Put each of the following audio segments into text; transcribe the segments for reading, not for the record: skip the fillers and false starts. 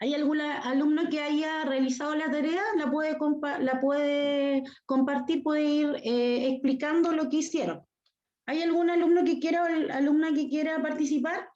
¿Hay algún alumno que haya realizado la tarea? La puede compartir, puede ir explicando lo que hicieron. ¿Hay algún alumno que quiera o alumna que quiera participar?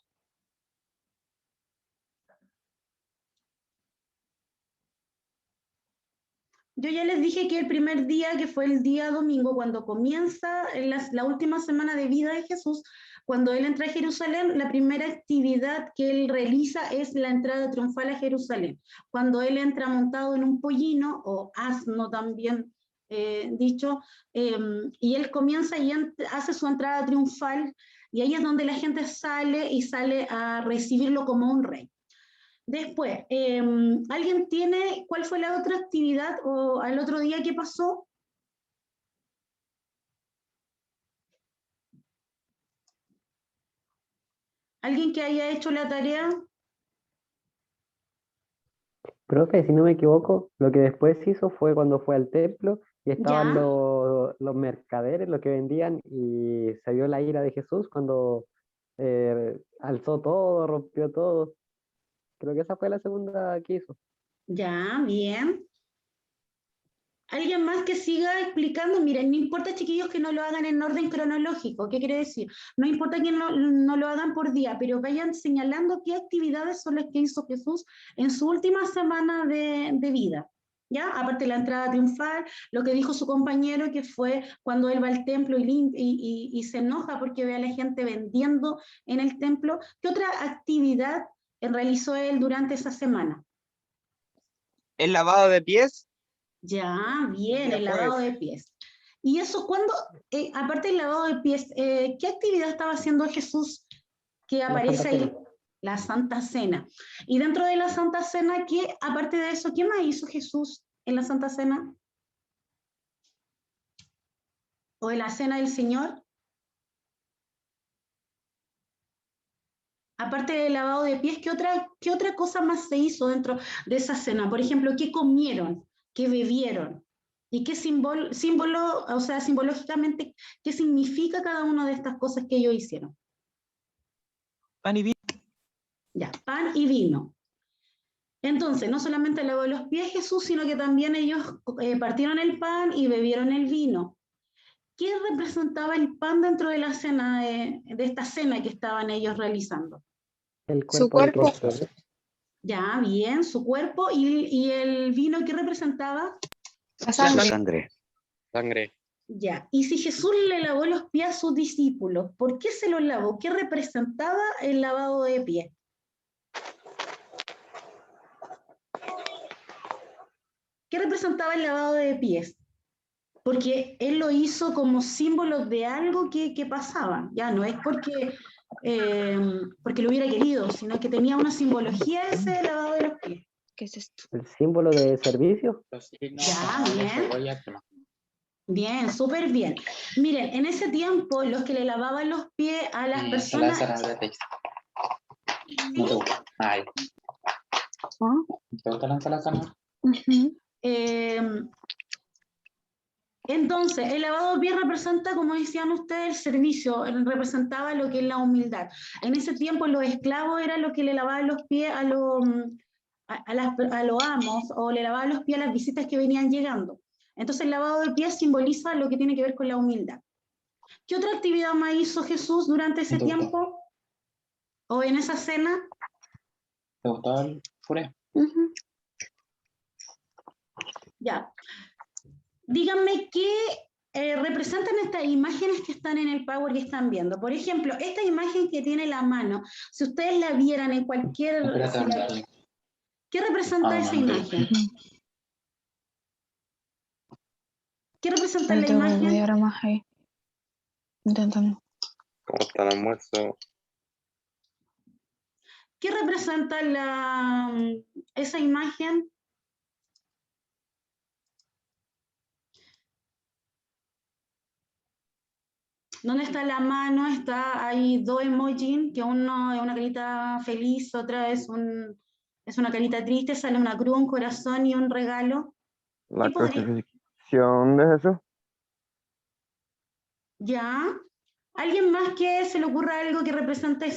Yo ya les dije que el primer día, que fue el día domingo, cuando comienza la última semana de vida de Jesús, cuando él entra a Jerusalén, la primera actividad que él realiza es la entrada triunfal a Jerusalén. Cuando él entra montado en un pollino, o asno también dicho, y él comienza y hace su entrada triunfal, y ahí es donde la gente sale a recibirlo como un rey. Después, ¿alguien tiene cuál fue la otra actividad o al otro día qué pasó? ¿Alguien que haya hecho la tarea? Profe, si no me equivoco, lo que después hizo fue cuando fue al templo y estaban Ya, los mercaderes, los que vendían, y se vio la ira de Jesús cuando alzó todo, rompió todo. Creo que esa fue la segunda que hizo. ya, bien. ¿Alguien más que siga explicando? Miren, no importa, chiquillos, que no lo hagan en orden cronológico. ¿Qué quiere decir? No importa que no lo hagan por día, pero vayan señalando qué actividades son las que hizo Jesús en su última semana de vida. ¿Ya? Aparte de la entrada triunfal, lo que dijo su compañero, que fue cuando él va al templo y se enoja porque ve a la gente vendiendo en el templo. ¿Qué otra actividad realizó él durante esa semana? El lavado de pies. Ya, bien, Día el lavado jueves. de pies. Y eso, cuando, aparte del lavado de pies, ¿qué actividad estaba haciendo Jesús que La Santa aparece Cena. ahí? La Santa Cena. Y dentro de la Santa Cena, ¿qué, aparte de eso, qué más hizo Jesús en la Santa Cena? ¿O en la Cena del Señor? Aparte del lavado de pies, qué otra cosa más se hizo dentro de esa cena? Por ejemplo, ¿qué comieron? ¿Qué bebieron? ¿Y qué símbolo, o sea, simbológicamente, qué significa cada una de estas cosas que ellos hicieron? Pan y vino. Ya, pan y vino. Entonces, no solamente lavó los pies Jesús, sino que también ellos partieron el pan y bebieron el vino. ¿Qué representaba el pan dentro de la cena, de esta cena que estaban ellos realizando? El Su cuerpo de cuerpo. Cristo. Ya, bien, su cuerpo y el vino que representaba. La La sangre. Sangre. Sangre. Ya, y si Jesús le lavó los pies a sus discípulos, ¿por qué se los lavó? ¿Qué representaba el lavado de pies? ¿Qué representaba el lavado de pies? Porque él lo hizo como símbolo de algo que pasaba, ya no es porque lo hubiera querido, sino que tenía una simbología ese lavado de los pies. ¿Qué es esto? El símbolo de servicio. Ya, bien. Bien, súper bien. Miren, en ese tiempo los que le lavaban los pies a las personas... No te gusta. Ay. ¿Ah? ¿Te gusta la ensalada zanahoria? Ujú. Entonces, el lavado de pies representa, como decían ustedes, el servicio, representaba lo que es la humildad. En ese tiempo los esclavos eran los que le lavaban los pies a los amos o le lavaban los pies a las visitas que venían llegando. Entonces, el lavado de pies simboliza lo que tiene que ver con la humildad. ¿Qué otra actividad más hizo Jesús durante ese tiempo o en esa cena? ¿Te gustaba el puré? Ujú. Ya. Díganme qué representan estas imágenes que están en el Power que están viendo. Por ejemplo, esta imagen que tiene la mano, si ustedes la vieran en cualquier... Espérate, ¿Qué representa esa imagen? ¿Qué representa Yo la tengo como media imagen? hora más ahí. Intentando. ¿Cómo está el almuerzo? ¿Qué representa esa imagen? ¿Dónde está la mano? Hay dos emojis, que uno es una carita feliz, otra es una carita triste, sale una cruz, un corazón y un regalo. La ¿Qué podría? crucifixión de Jesús. ¿Ya? ¿Alguien más que se le ocurra algo que represente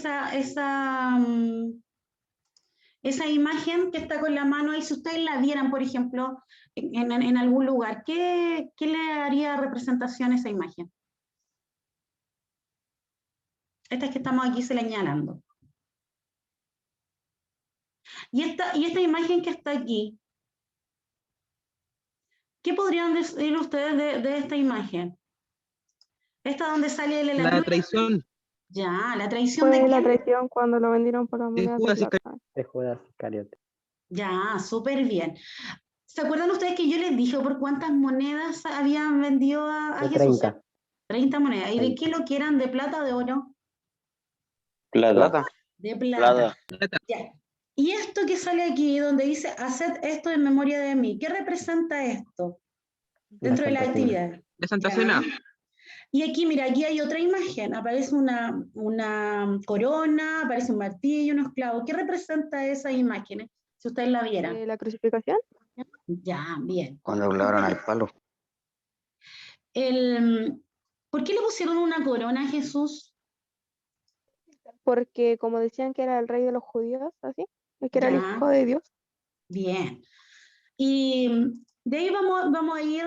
Esa imagen que está con la mano ahí, si ustedes la vieran, por ejemplo, en algún lugar, ¿qué le haría representación a esa imagen? Esta es que estamos aquí señalando. Y esta imagen que está aquí, ¿qué podrían decir ustedes de esta imagen? Esta donde sale el La traición Ya, la traición de Fue la quién? traición cuando lo vendieron por las de monedas de Judas plata. De Judas Iscariote. Ya, súper bien. ¿Se acuerdan ustedes que yo les dije por cuántas monedas habían vendido a De Jesús? 30. 30 monedas. ¿Y de 30. qué lo que eran? ¿De plata o de oro? Plata. De plata. Ya. Y esto que sale aquí, donde dice, haced esto en memoria de mí, ¿qué representa esto dentro de la Santa Cena. actividad? de Santa Ya. Cena. Y aquí, mira, aquí hay otra imagen. Aparece una corona, aparece un martillo y unos clavos. ¿Qué representa esas imágenes? Si ustedes la vieran. La crucificación, Ya, bien. Cuando clavaron al palo. ¿Por qué le pusieron una corona a Jesús? porque como decían que era el rey de los judíos, así, es que era el Ya, hijo de Dios. bien. Y de ahí vamos a ir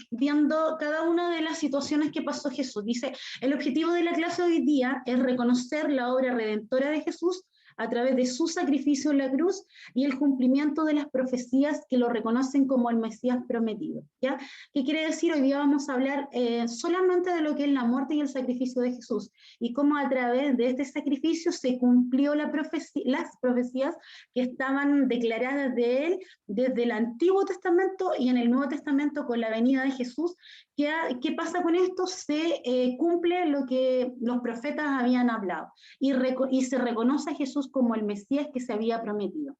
viendo cada una de las situaciones que pasó Jesús. Dice, el objetivo de la clase de hoy día es reconocer la obra redentora de Jesús a través de su sacrificio en la cruz y el cumplimiento de las profecías que lo reconocen como el Mesías prometido. ¿Ya? ¿Qué quiere decir? Hoy día vamos a hablar solamente de lo que es la muerte y el sacrificio de Jesús y cómo a través de este sacrificio se cumplió las profecías que estaban declaradas de él desde el Antiguo Testamento y en el Nuevo Testamento con la venida de Jesús. ¿Qué pasa con esto? Se cumple lo que los profetas habían hablado y se reconoce a Jesús como el Mesías que se había prometido.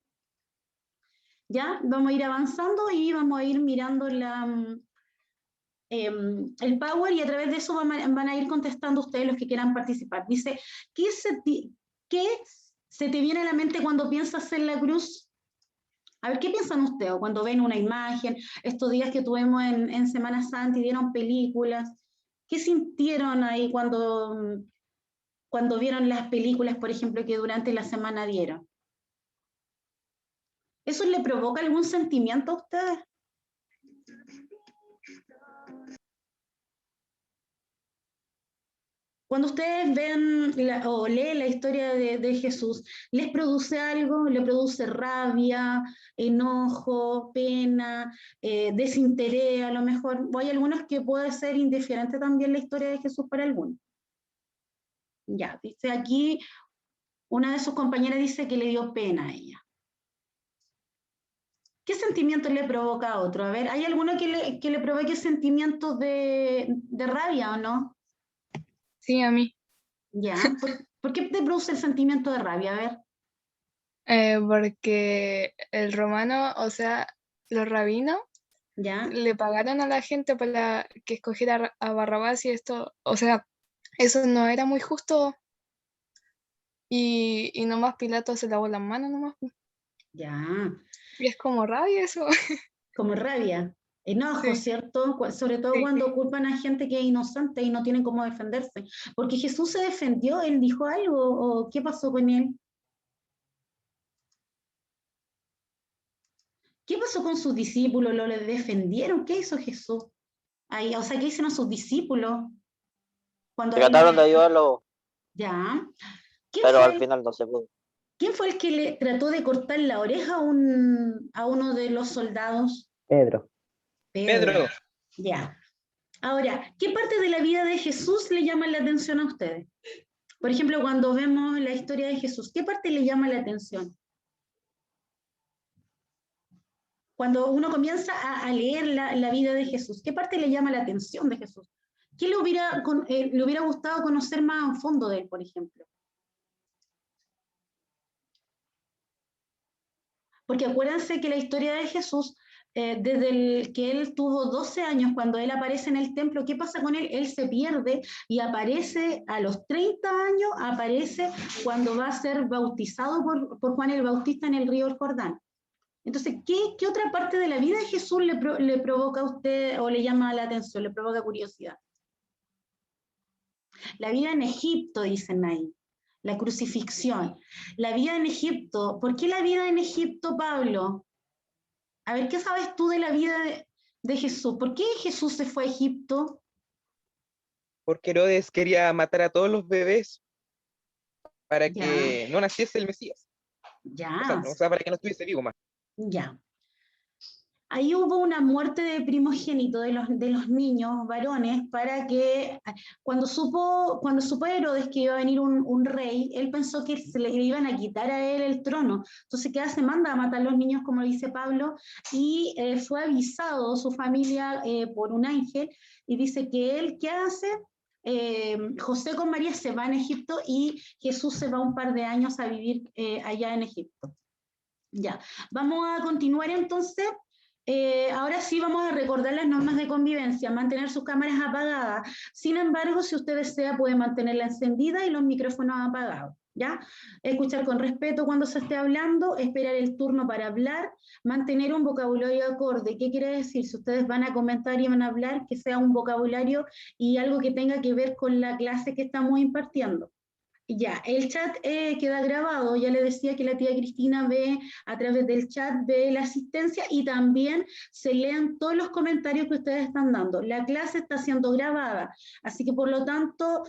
Ya, vamos a ir avanzando y vamos a ir mirando el Power y a través de eso van a ir contestando ustedes los que quieran participar. Dice, ¿qué se te viene a la mente cuando piensas en la cruz? A ver, ¿qué piensan ustedes cuando ven una imagen? Estos días que tuvimos en Semana Santa y dieron películas, ¿qué sintieron ahí cuando vieron las películas, por ejemplo, que durante la semana dieron? ¿Eso le provoca algún sentimiento a ustedes? Cuando ustedes ven o leen la historia de Jesús, ¿les produce algo? ¿Le produce rabia, enojo, pena, desinterés a lo mejor? O hay algunos que puede ser indiferente también la historia de Jesús para algunos. Ya, dice aquí, una de sus compañeras dice que le dio pena a ella. ¿Qué sentimiento le provoca a otro? A ver, ¿hay alguno que le provoque sentimientos de rabia o no? Sí, a mí. Ya, ¿por qué te produce el sentimiento de rabia? A ver. Porque el romano, o sea, los rabinos, ¿Ya? le pagaron a la gente para que escogiera a Barrabás y esto, o sea, eso no era muy justo y nomás Pilato se lavó las manos nomás. Ya, Y es como rabia eso. como rabia, enojo, Sí, ¿cierto? Sobre todo sí. cuando culpan a gente que es inocente y no tienen cómo defenderse. Porque Jesús se defendió, ¿él dijo algo o qué pasó con él? ¿Qué pasó con sus discípulos? ¿Lo le defendieron? ¿Qué hizo Jesús? Ahí, o sea, ¿qué hicieron sus discípulos? Cuando Trataron de ayudarlo, Ya. pero al final no se pudo. ¿Quién fue el que le trató de cortar la oreja a uno de los soldados? Pedro. Pedro. Ya. Ahora, ¿qué parte de la vida de Jesús le llama la atención a ustedes? Por ejemplo, cuando vemos la historia de Jesús, ¿qué parte le llama la atención? Cuando uno comienza a leer la vida de Jesús, ¿qué parte le llama la atención de Jesús? ¿Qué le hubiera gustado conocer más a fondo de él, por ejemplo? Porque acuérdense que la historia de Jesús, desde que él tuvo 12 años, cuando él aparece en el templo, ¿qué pasa con él? Él se pierde y aparece a los 30 años, aparece cuando va a ser bautizado por Juan el Bautista en el río Jordán. Entonces, ¿qué otra parte de la vida de Jesús le provoca a usted o le llama la atención, le provoca curiosidad? La vida en Egipto, dicen ahí. la crucifixión. La vida en Egipto. ¿Por qué la vida en Egipto, Pablo? A ver, ¿qué sabes tú de la vida de Jesús? ¿Por qué Jesús se fue a Egipto? Porque Herodes quería matar a todos los bebés para Ya, que no naciese el Mesías. ya, O sea, para que no estuviese vivo más. ya. Ahí hubo una muerte de primogénito de los niños varones para que cuando supo Herodes que iba a venir un rey, él pensó que se le iban a quitar a él el trono. Entonces ¿qué hace? Manda a matar a los niños, como dice Pablo, y fue avisado su familia por un ángel y dice que él, ¿qué hace? José con María se van a Egipto y Jesús se va un par de años a vivir allá en Egipto. Ya, vamos a continuar entonces. Ahora sí vamos a recordar las normas de convivencia, mantener sus cámaras apagadas. Sin embargo, si usted desea, puede mantenerla encendida y los micrófonos apagados. ¿Ya? Escuchar con respeto cuando se esté hablando, esperar el turno para hablar, mantener un vocabulario acorde. ¿Qué quiere decir? Si ustedes van a comentar y van a hablar, que sea un vocabulario y algo que tenga que ver con la clase que estamos impartiendo. Ya, el chat queda grabado, ya le decía que la tía Cristina ve a través del chat, ve la asistencia y también se lean todos los comentarios que ustedes están dando. La clase está siendo grabada, así que por lo tanto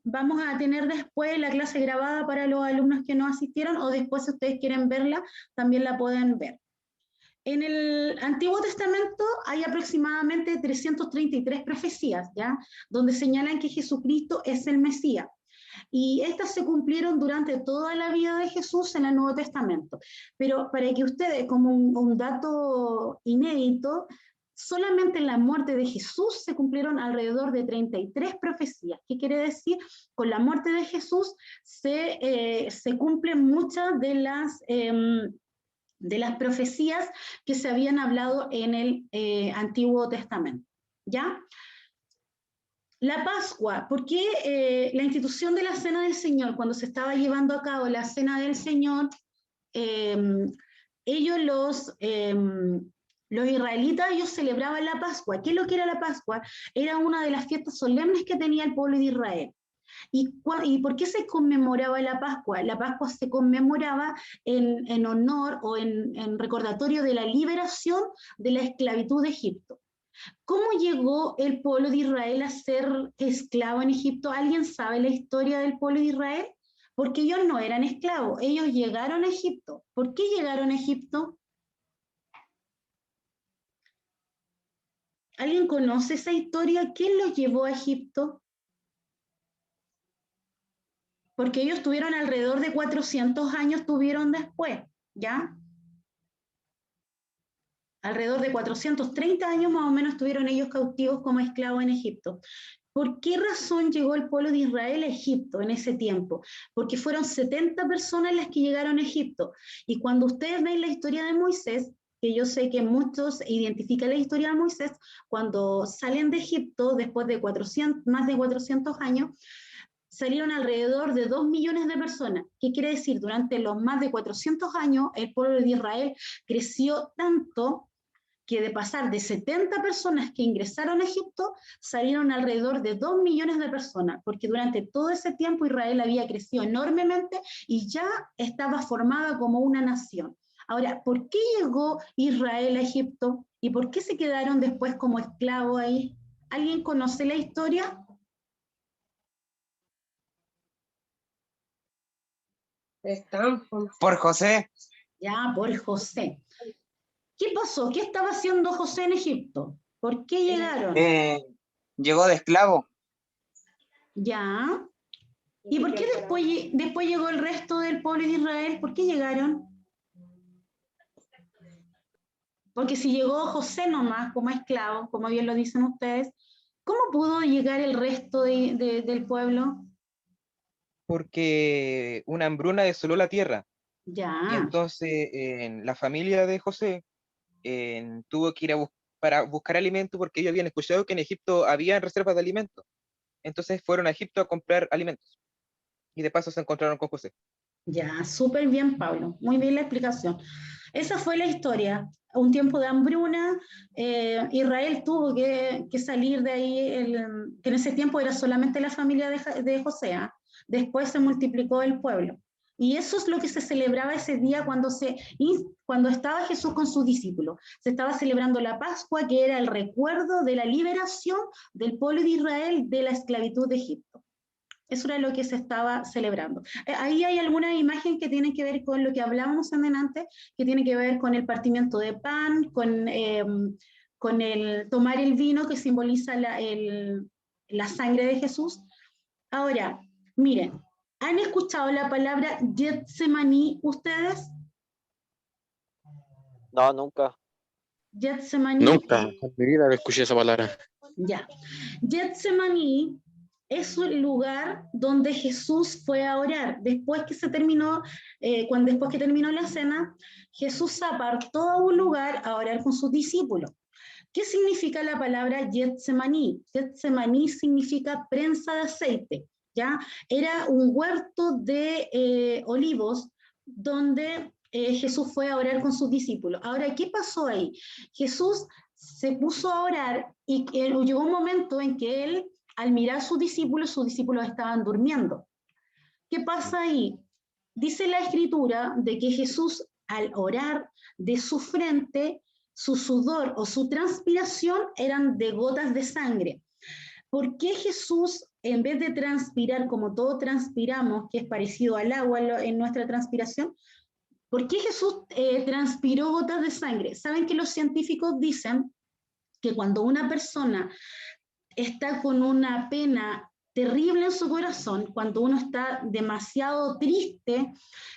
vamos a tener después la clase grabada para los alumnos que no asistieron o después si ustedes quieren verla, también la pueden ver. En el Antiguo Testamento hay aproximadamente 333 profecías, ¿ya? Donde señalan que Jesucristo es el Mesías. Y estas se cumplieron durante toda la vida de Jesús en el Nuevo Testamento. Pero para que ustedes, como un dato inédito, solamente en la muerte de Jesús se cumplieron alrededor de 33 profecías. ¿Qué quiere decir? Con la muerte de Jesús se cumplen muchas de las profecías que se habían hablado en el Antiguo Testamento. ¿Ya? La Pascua, ¿por qué la institución de la Cena del Señor, cuando se estaba llevando a cabo la Cena del Señor, ellos los israelitas, ellos celebraban la Pascua? ¿Qué es lo que era la Pascua? Era una de las fiestas solemnes que tenía el pueblo de Israel. ¿Y por qué se conmemoraba la Pascua? La Pascua se conmemoraba en honor o en recordatorio de la liberación de la esclavitud de Egipto. ¿Cómo llegó el pueblo de Israel a ser esclavo en Egipto? ¿Alguien sabe la historia del pueblo de Israel? Porque ellos no eran esclavos, ellos llegaron a Egipto. ¿Por qué llegaron a Egipto? ¿Alguien conoce esa historia? ¿Quién los llevó a Egipto? Porque ellos tuvieron alrededor de 400 años, tuvieron después, ¿ya? Alrededor de 430 años más o menos estuvieron ellos cautivos como esclavos en Egipto. ¿Por qué razón llegó el pueblo de Israel a Egipto en ese tiempo? Porque fueron 70 personas las que llegaron a Egipto. Y cuando ustedes ven la historia de Moisés, que yo sé que muchos identifican la historia de Moisés, cuando salen de Egipto después de más de 400 años, salieron alrededor de 2 millones de personas. ¿Qué quiere decir? Durante los más de 400 años, el pueblo de Israel creció tanto que de pasar de 70 personas que ingresaron a Egipto, salieron alrededor de 2 millones de personas, porque durante todo ese tiempo Israel había crecido enormemente y ya estaba formada como una nación. Ahora, ¿por qué llegó Israel a Egipto? ¿Y por qué se quedaron después como esclavos ahí? ¿Alguien conoce la historia? Por José. Ya, por José. ¿Qué pasó? ¿Qué estaba haciendo José en Egipto? ¿Por qué llegaron? Llegó de esclavo. Ya. ¿Y por qué después llegó el resto del pueblo de Israel? ¿Por qué llegaron? Porque si llegó José nomás como esclavo, como bien lo dicen ustedes, ¿cómo pudo llegar el resto del pueblo? Porque una hambruna desoló la tierra. Ya. Y entonces la familia de José tuvo que ir para buscar alimento porque ellos habían escuchado que en Egipto había reservas de alimentos. Entonces fueron a Egipto a comprar alimentos. Y de paso se encontraron con José. Ya, súper bien, Pablo. Muy bien la explicación. Esa fue la historia. Un tiempo de hambruna, Israel tuvo que salir de ahí, que en ese tiempo era solamente la familia de José, después se multiplicó el pueblo. Y eso es lo que se celebraba ese día cuando estaba Jesús con sus discípulos. Se estaba celebrando la Pascua, que era el recuerdo de la liberación del pueblo de Israel de la esclavitud de Egipto. Eso era lo que se estaba celebrando. Ahí hay alguna imagen que tiene que ver con lo que hablábamos antes, que tiene que ver con el partimiento de pan, con el tomar el vino que simboliza la sangre de Jesús. Ahora, miren, ¿han escuchado la palabra Getsemaní ustedes? No, nunca. Getsemaní. Nunca en mi vida escuché esa palabra. Ya. Getsemaní es el lugar donde Jesús fue a orar. Después que terminó la cena, Jesús apartó a un lugar a orar con sus discípulos. ¿Qué significa la palabra Getsemaní? Getsemaní significa prensa de aceite, ¿ya? Era un huerto de olivos donde Jesús fue a orar con sus discípulos. Ahora, ¿qué pasó ahí? Jesús se puso a orar y llegó un momento en que él, al mirar a sus discípulos estaban durmiendo. ¿Qué pasa ahí? Dice la Escritura de que Jesús, al orar, de su frente, su sudor o su transpiración eran de gotas de sangre. ¿Por qué Jesús, en vez de transpirar como todos transpiramos, que es parecido al agua en nuestra transpiración, por qué Jesús transpiró gotas de sangre? Saben que los científicos dicen que cuando una persona está con una pena terrible en su corazón, cuando uno está demasiado triste,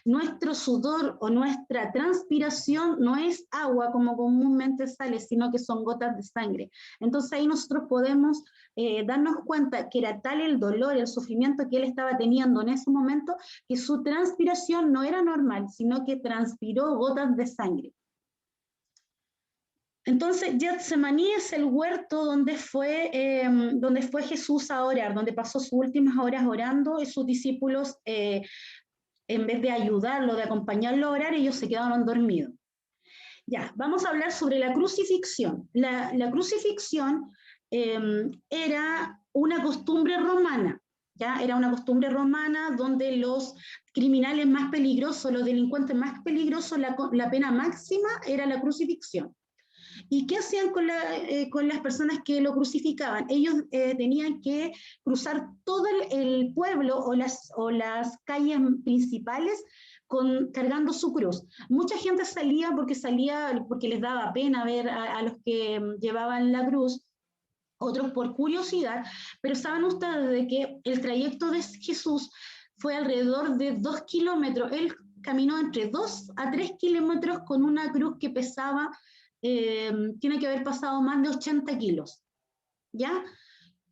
nuestro sudor o nuestra transpiración no es agua como comúnmente sale, sino que son gotas de sangre. Entonces ahí nosotros podemos darnos cuenta que era tal el dolor, el sufrimiento que él estaba teniendo en ese momento, que su transpiración no era normal, sino que transpiró gotas de sangre. Entonces, Getsemaní es el huerto donde fue Jesús a orar, donde pasó sus últimas horas orando y sus discípulos, en vez de ayudarlo, de acompañarlo a orar, ellos se quedaron dormidos. Ya, vamos a hablar sobre la crucifixión. La crucifixión era una costumbre romana, ¿ya? Era una costumbre romana donde los criminales más peligrosos, los delincuentes más peligrosos, la pena máxima era la crucifixión. ¿Y qué hacían con las personas que lo crucificaban? Ellos tenían que cruzar todo el pueblo o las calles principales cargando su cruz. Mucha gente salía porque les daba pena ver a los que llevaban la cruz, otros por curiosidad, pero saben ustedes de que el trayecto de Jesús fue alrededor de 2 kilómetros. Él caminó entre 2 a 3 kilómetros con una cruz que pesaba, tiene que haber pasado más de 80 kilos, ¿ya?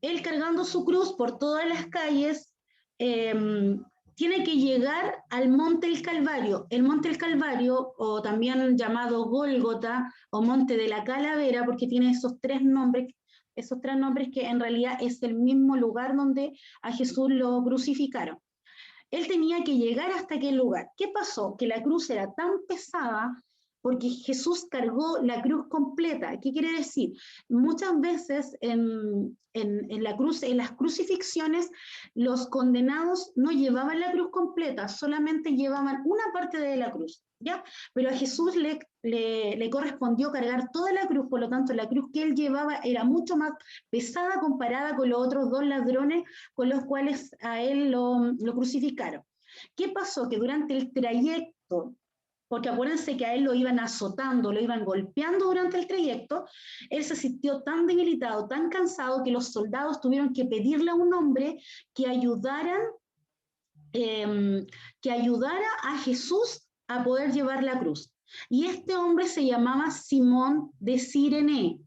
Él cargando su cruz por todas las calles, tiene que llegar al Monte del Calvario. El Monte del Calvario, o también llamado Gólgota, o Monte de la Calavera, porque tiene esos tres nombres que en realidad es el mismo lugar donde a Jesús lo crucificaron. Él tenía que llegar hasta aquel lugar. ¿Qué pasó? Que la cruz era tan pesada porque Jesús cargó la cruz completa. ¿Qué quiere decir? Muchas veces en las crucifixiones, los condenados no llevaban la cruz completa, solamente llevaban una parte de la cruz, ¿ya? Pero a Jesús le correspondió cargar toda la cruz, por lo tanto la cruz que él llevaba era mucho más pesada comparada con los otros 2 ladrones con los cuales a él lo crucificaron. ¿Qué pasó? Que durante el trayecto, porque acuérdense que a él lo iban azotando, lo iban golpeando durante el trayecto, él se sintió tan debilitado, tan cansado, que los soldados tuvieron que pedirle a un hombre que ayudara a Jesús a poder llevar la cruz. Y este hombre se llamaba Simón de Cirene.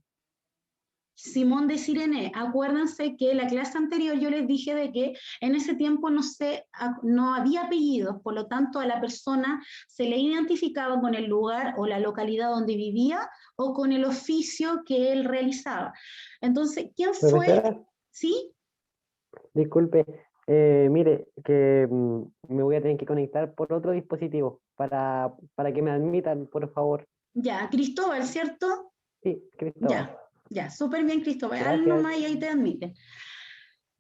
Simón de Cirene. Acuérdense que en la clase anterior yo les dije de que en ese tiempo no había apellidos, por lo tanto a la persona se le identificaba con el lugar o la localidad donde vivía o con el oficio que él realizaba. Entonces, ¿quién fue? Profesora, ¿Sí? disculpe, mire, que me voy a tener que conectar por otro dispositivo para que me admitan, por favor. Ya, Cristóbal, ¿cierto? Sí, Cristóbal. Ya, súper bien, Cristóbal. Haz Gracias. nomás y ahí te admiten.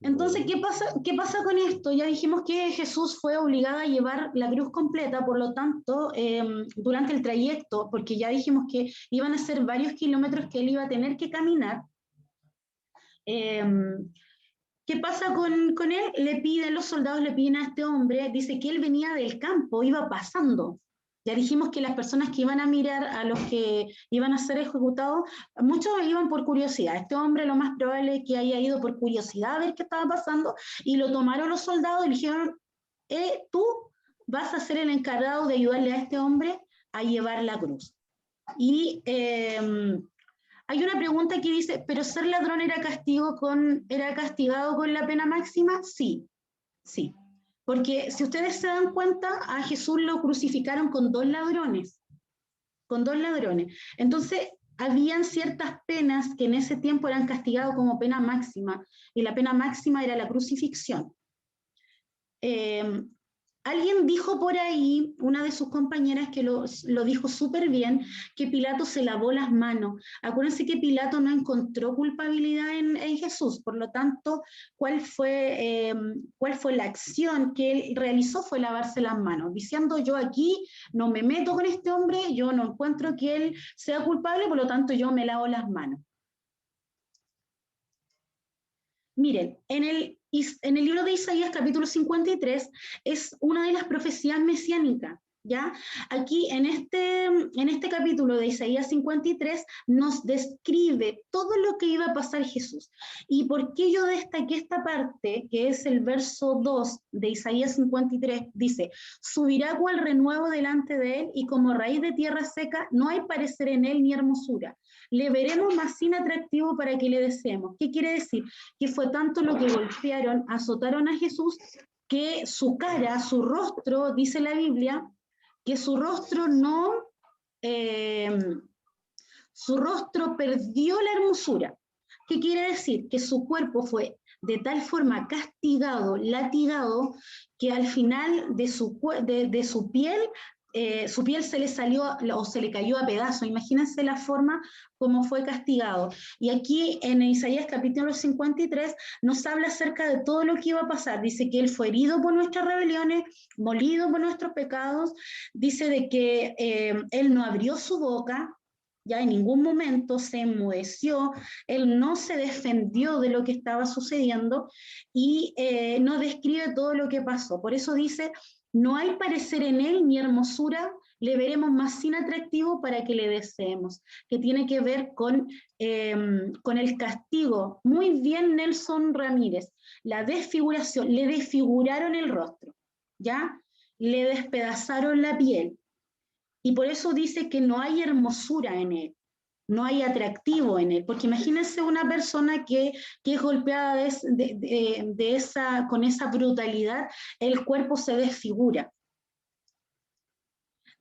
Entonces, ¿qué pasa con esto? Ya dijimos que Jesús fue obligado a llevar la cruz completa, por lo tanto, durante el trayecto, porque ya dijimos que iban a ser varios kilómetros que él iba a tener que caminar, ¿qué pasa con él? Los soldados le piden a este hombre, dice que él venía del campo, iba pasando. Ya dijimos que las personas que iban a mirar a los que iban a ser ejecutados, muchos iban por curiosidad. Este hombre lo más probable es que haya ido por curiosidad a ver qué estaba pasando y lo tomaron los soldados y le dijeron, tú vas a ser el encargado de ayudarle a este hombre a llevar la cruz. Y hay una pregunta que dice, ¿pero ser ladrón era castigado con la pena máxima? Sí, sí. Porque si ustedes se dan cuenta, a Jesús lo crucificaron con 2 ladrones. Con 2 ladrones. Entonces, habían ciertas penas que en ese tiempo eran castigadas como pena máxima, y la pena máxima era la crucifixión. Alguien dijo por ahí, una de sus compañeras que lo dijo súper bien, que Pilato se lavó las manos. Acuérdense que Pilato no encontró culpabilidad en Jesús, por lo tanto, ¿cuál fue la acción que él realizó? Fue lavarse las manos, diciendo yo aquí no me meto con este hombre, yo no encuentro que él sea culpable, por lo tanto yo me lavo las manos. Miren, en el libro de Isaías, capítulo 53, es una de las profecías mesiánicas, ¿ya? Aquí, en este capítulo de Isaías 53, nos describe todo lo que iba a pasar Jesús. ¿Y por qué yo destaqué esta parte, que es el verso 2 de Isaías 53? Dice, subirá cual renuevo delante de él, y como raíz de tierra seca, no hay parecer en él ni hermosura. Le veremos más sin atractivo para que le deseemos. ¿Qué quiere decir? Que fue tanto lo que golpearon, azotaron a Jesús, que su cara, su rostro, dice la Biblia, que su rostro su rostro perdió la hermosura. ¿Qué quiere decir? Que su cuerpo fue de tal forma castigado, latigado, que al final de su piel se le salió o se le cayó a pedazos. Imagínense la forma como fue castigado. Y aquí en Isaías capítulo 53 nos habla acerca de todo lo que iba a pasar. Dice que él fue herido por nuestras rebeliones, molido por nuestros pecados. Dice de que él no abrió su boca, ya en ningún momento se enmudeció, él no se defendió de lo que estaba sucediendo y nos describe todo lo que pasó. Por eso dice, no hay parecer en él ni hermosura, le veremos más sin atractivo para que le deseemos, que tiene que ver con el castigo. Muy bien, Nelson Ramírez, la desfiguración, le desfiguraron el rostro, ¿ya? Le despedazaron la piel. Y por eso dice que no hay hermosura en él, no hay atractivo en él, porque imagínense una persona que es golpeada con esa brutalidad, el cuerpo se desfigura.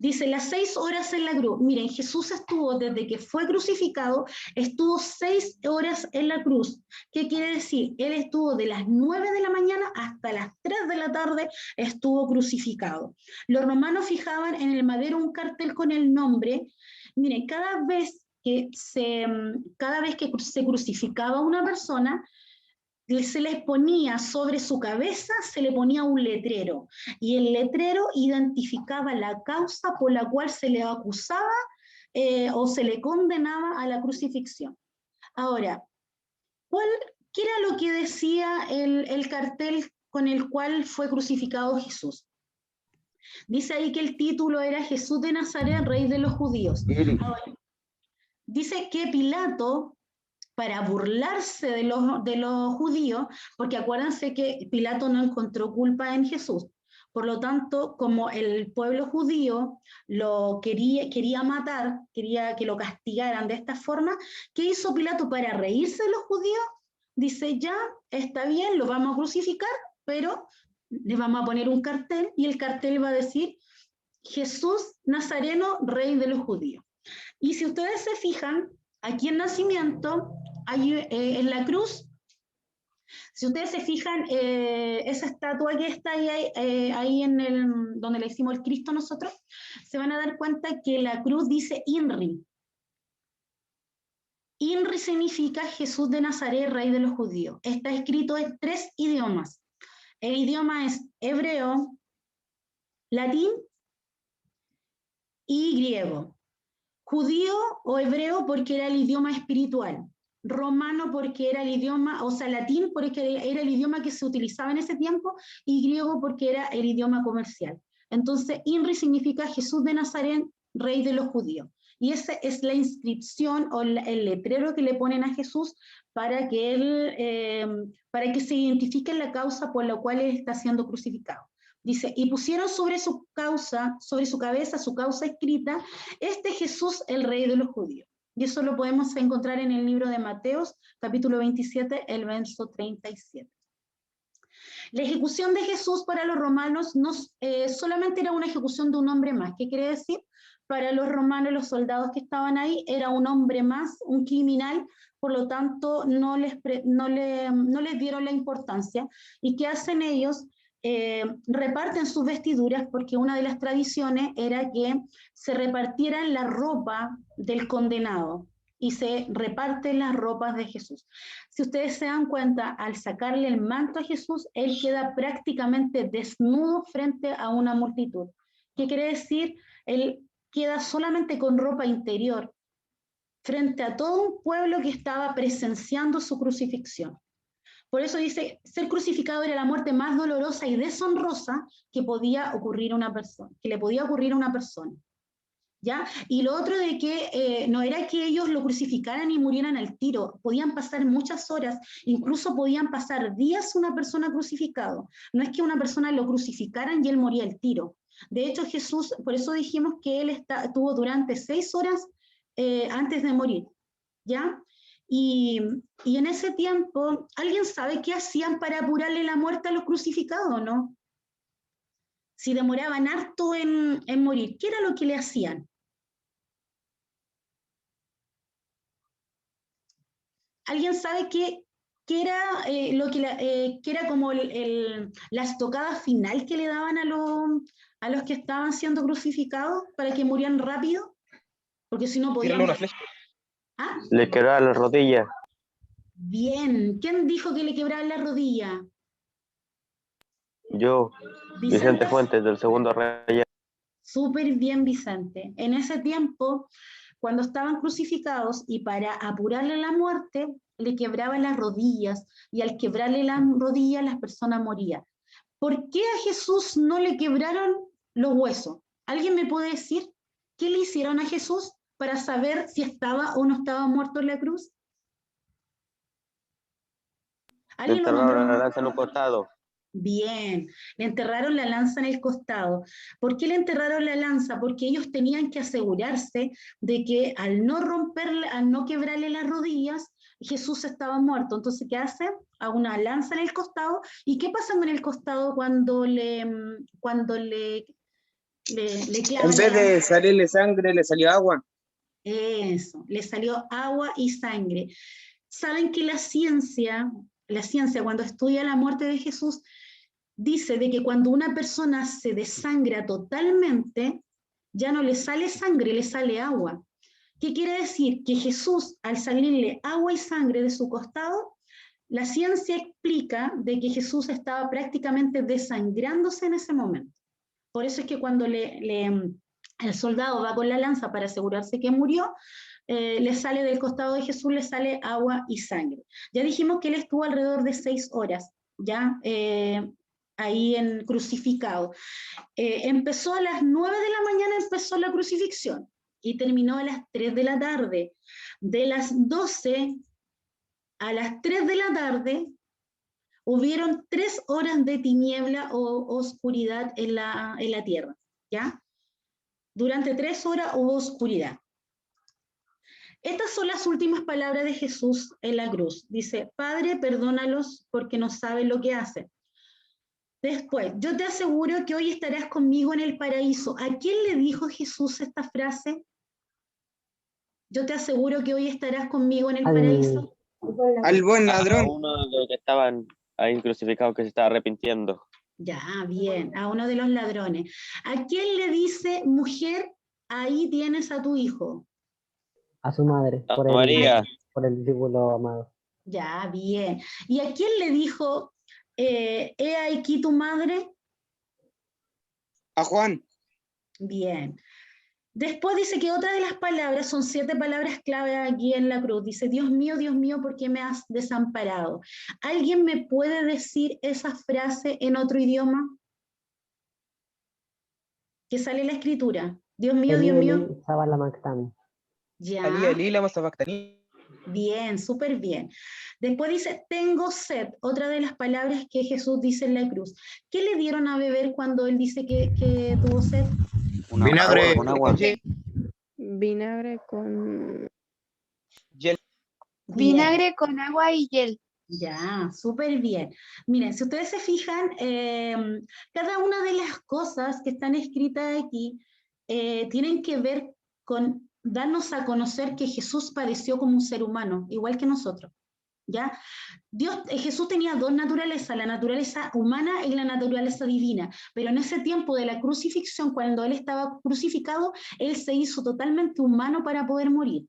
Dice, las 6 horas en la cruz. Miren, Jesús estuvo desde que fue crucificado, estuvo 6 horas en la cruz. ¿Qué quiere decir? Él estuvo de las 9 de la mañana hasta las 3 de la tarde, estuvo crucificado. Los romanos fijaban en el madero un cartel con el nombre. Miren, cada vez que se crucificaba a una persona, se les ponía sobre su cabeza, se le ponía un letrero, y el letrero identificaba la causa por la cual se le acusaba o se le condenaba a la crucifixión. Ahora, ¿qué era lo que decía el cartel con el cual fue crucificado Jesús? Dice ahí que el título era Jesús de Nazaret, Rey de los Judíos. Ahora, dice que Pilato, para burlarse de los judíos, porque acuérdense que Pilato no encontró culpa en Jesús. Por lo tanto, como el pueblo judío lo quería matar, quería que lo castigaran de esta forma, ¿qué hizo Pilato para reírse de los judíos? Dice, ya, está bien, lo vamos a crucificar, pero le vamos a poner un cartel, y el cartel va a decir, Jesús Nazareno, Rey de los Judíos. Y si ustedes se fijan, aquí en Nacimiento, en la cruz, si ustedes se fijan, esa estatua que está ahí donde le hicimos el Cristo nosotros, se van a dar cuenta que la cruz dice INRI. INRI significa Jesús de Nazaret, Rey de los Judíos. Está escrito en 3 idiomas. El idioma es hebreo, latín y griego. Judío o hebreo porque era el idioma espiritual. Romano porque era el idioma, o sea, latín porque era el idioma que se utilizaba en ese tiempo, y griego porque era el idioma comercial. Entonces, INRI significa Jesús de Nazaret, Rey de los Judíos. Y esa es la inscripción o el letrero que le ponen a Jesús para que para que se identifique la causa por la cual él está siendo crucificado. Dice, y pusieron sobre su cabeza su causa escrita, este Jesús, el Rey de los Judíos. Y eso lo podemos encontrar en el libro de Mateos, capítulo 27, el verso 37. La ejecución de Jesús para los romanos no solamente era una ejecución de un hombre más. ¿Qué quiere decir? Para los romanos, los soldados que estaban ahí, era un hombre más, un criminal, por lo tanto no les dieron la importancia. ¿Y qué hacen ellos? Reparten sus vestiduras, porque una de las tradiciones era que se repartieran la ropa del condenado y se reparten las ropas de Jesús. Si ustedes se dan cuenta, al sacarle el manto a Jesús, él queda prácticamente desnudo frente a una multitud. ¿Qué quiere decir? Él queda solamente con ropa interior frente a todo un pueblo que estaba presenciando su crucifixión. Por eso dice, ser crucificado era la muerte más dolorosa y deshonrosa que podía ocurrir a una persona, que le podía ocurrir a una persona. ¿Ya? Y lo otro de que no era que ellos lo crucificaran y murieran al tiro, podían pasar muchas horas, incluso podían pasar días una persona crucificado. No es que una persona lo crucificaran y él moría al tiro. De hecho, Jesús, por eso dijimos que él estuvo durante 6 horas antes de morir. ¿Ya? Y en ese tiempo, ¿alguien sabe qué hacían para apurarle la muerte a los crucificados o no? Si demoraban harto en morir, ¿qué era lo que le hacían? ¿Alguien sabe qué era que era como la estocada final que le daban a los que estaban siendo crucificados para que murieran rápido? Porque si no podían... Una flecha. ¿Ah? Le quebraba las rodillas. Bien. ¿Quién dijo que le quebraban la rodilla? Yo, Vicente Fuentes, del Segundo Rey. Súper bien, Vicente. En ese tiempo, cuando estaban crucificados y para apurarle la muerte, le quebraban las rodillas, y al quebrarle las rodillas, las personas morían. ¿Por qué a Jesús no le quebraron los huesos? ¿Alguien me puede decir qué le hicieron a Jesús para saber si estaba o no estaba muerto en la cruz? Le enterraron la lanza en un costado. Bien, le enterraron la lanza en el costado. ¿Por qué le enterraron la lanza? Porque ellos tenían que asegurarse de que al no quebrarle las rodillas, Jesús estaba muerto. Entonces, ¿qué hacen? A una lanza en el costado. ¿Y qué pasa con el costado cuando le clavan? En vez de salirle sangre, le salió agua. Eso, le salió agua y sangre. Saben que la ciencia cuando estudia la muerte de Jesús, dice de que cuando una persona se desangra totalmente, ya no le sale sangre, le sale agua. ¿Qué quiere decir? Que Jesús, al salirle agua y sangre de su costado, la ciencia explica de que Jesús estaba prácticamente desangrándose en ese momento. Por eso es que cuando el soldado va con la lanza para asegurarse que murió, le sale del costado de Jesús, le sale agua y sangre. Ya dijimos que él estuvo alrededor de 6 horas, ya ahí crucificado. Empezó a las 9 de la mañana, empezó la crucifixión, y terminó a las 3 de la tarde. De las 12 a las 3 de la tarde, hubieron 3 horas de tiniebla o oscuridad en la tierra, ¿ya? Durante 3 horas hubo oscuridad. Estas son las últimas palabras de Jesús en la cruz. Dice, Padre, perdónalos porque no saben lo que hacen. Después, yo te aseguro que hoy estarás conmigo en el paraíso. ¿A quién le dijo Jesús esta frase? Yo te aseguro que hoy estarás conmigo en el paraíso. Al buen ladrón. A uno de los que estaban ahí crucificados que se estaba arrepintiendo. Ya, bien, a uno de los ladrones. ¿A quién le dice, mujer, ahí tienes a tu hijo? A su madre. A por él. María. por el discípulo amado. Ya, bien. ¿Y a quién le dijo, he aquí tu madre? A Juan. Bien. Después dice que otra de las palabras, son 7 palabras clave aquí en la cruz. Dice, Dios mío, ¿por qué me has desamparado? ¿Alguien me puede decir esa frase en otro idioma? Que sale en la escritura. Dios mío, Eli, Dios Eli, mío. sabalamatani. Ya. Ali, Ali, lama sabactani. Bien, súper bien. Después dice, tengo sed, otra de las palabras que Jesús dice en la cruz. ¿Qué le dieron a beber cuando él dice que tuvo sed? Vinagre. Con agua. Vinagre con... Gel. Bien. Vinagre con agua y hiel. Ya, súper bien. Miren, si ustedes se fijan, cada una de las cosas que están escritas aquí tienen que ver con darnos a conocer que Jesús padeció como un ser humano, igual que nosotros. ¿Ya? Jesús tenía 2 naturalezas, la naturaleza humana y la naturaleza divina, pero en ese tiempo de la crucifixión, cuando él estaba crucificado, él se hizo totalmente humano para poder morir.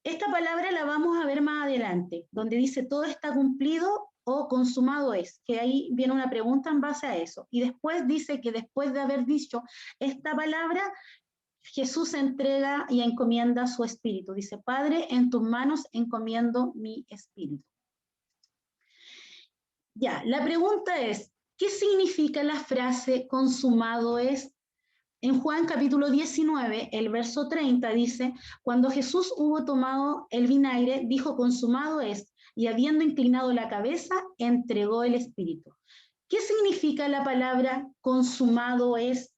Esta palabra la vamos a ver más adelante, donde dice todo está cumplido o consumado es, que ahí viene una pregunta en base a eso. Y después dice que después de haber dicho esta palabra, Jesús entrega y encomienda su espíritu. Dice, Padre, en tus manos encomiendo mi espíritu. Ya, la pregunta es, ¿qué significa la frase consumado es? En Juan capítulo 19, el verso 30 dice, cuando Jesús hubo tomado el vinagre, dijo, consumado es, y habiendo inclinado la cabeza, entregó el espíritu. ¿Qué significa la palabra consumado es?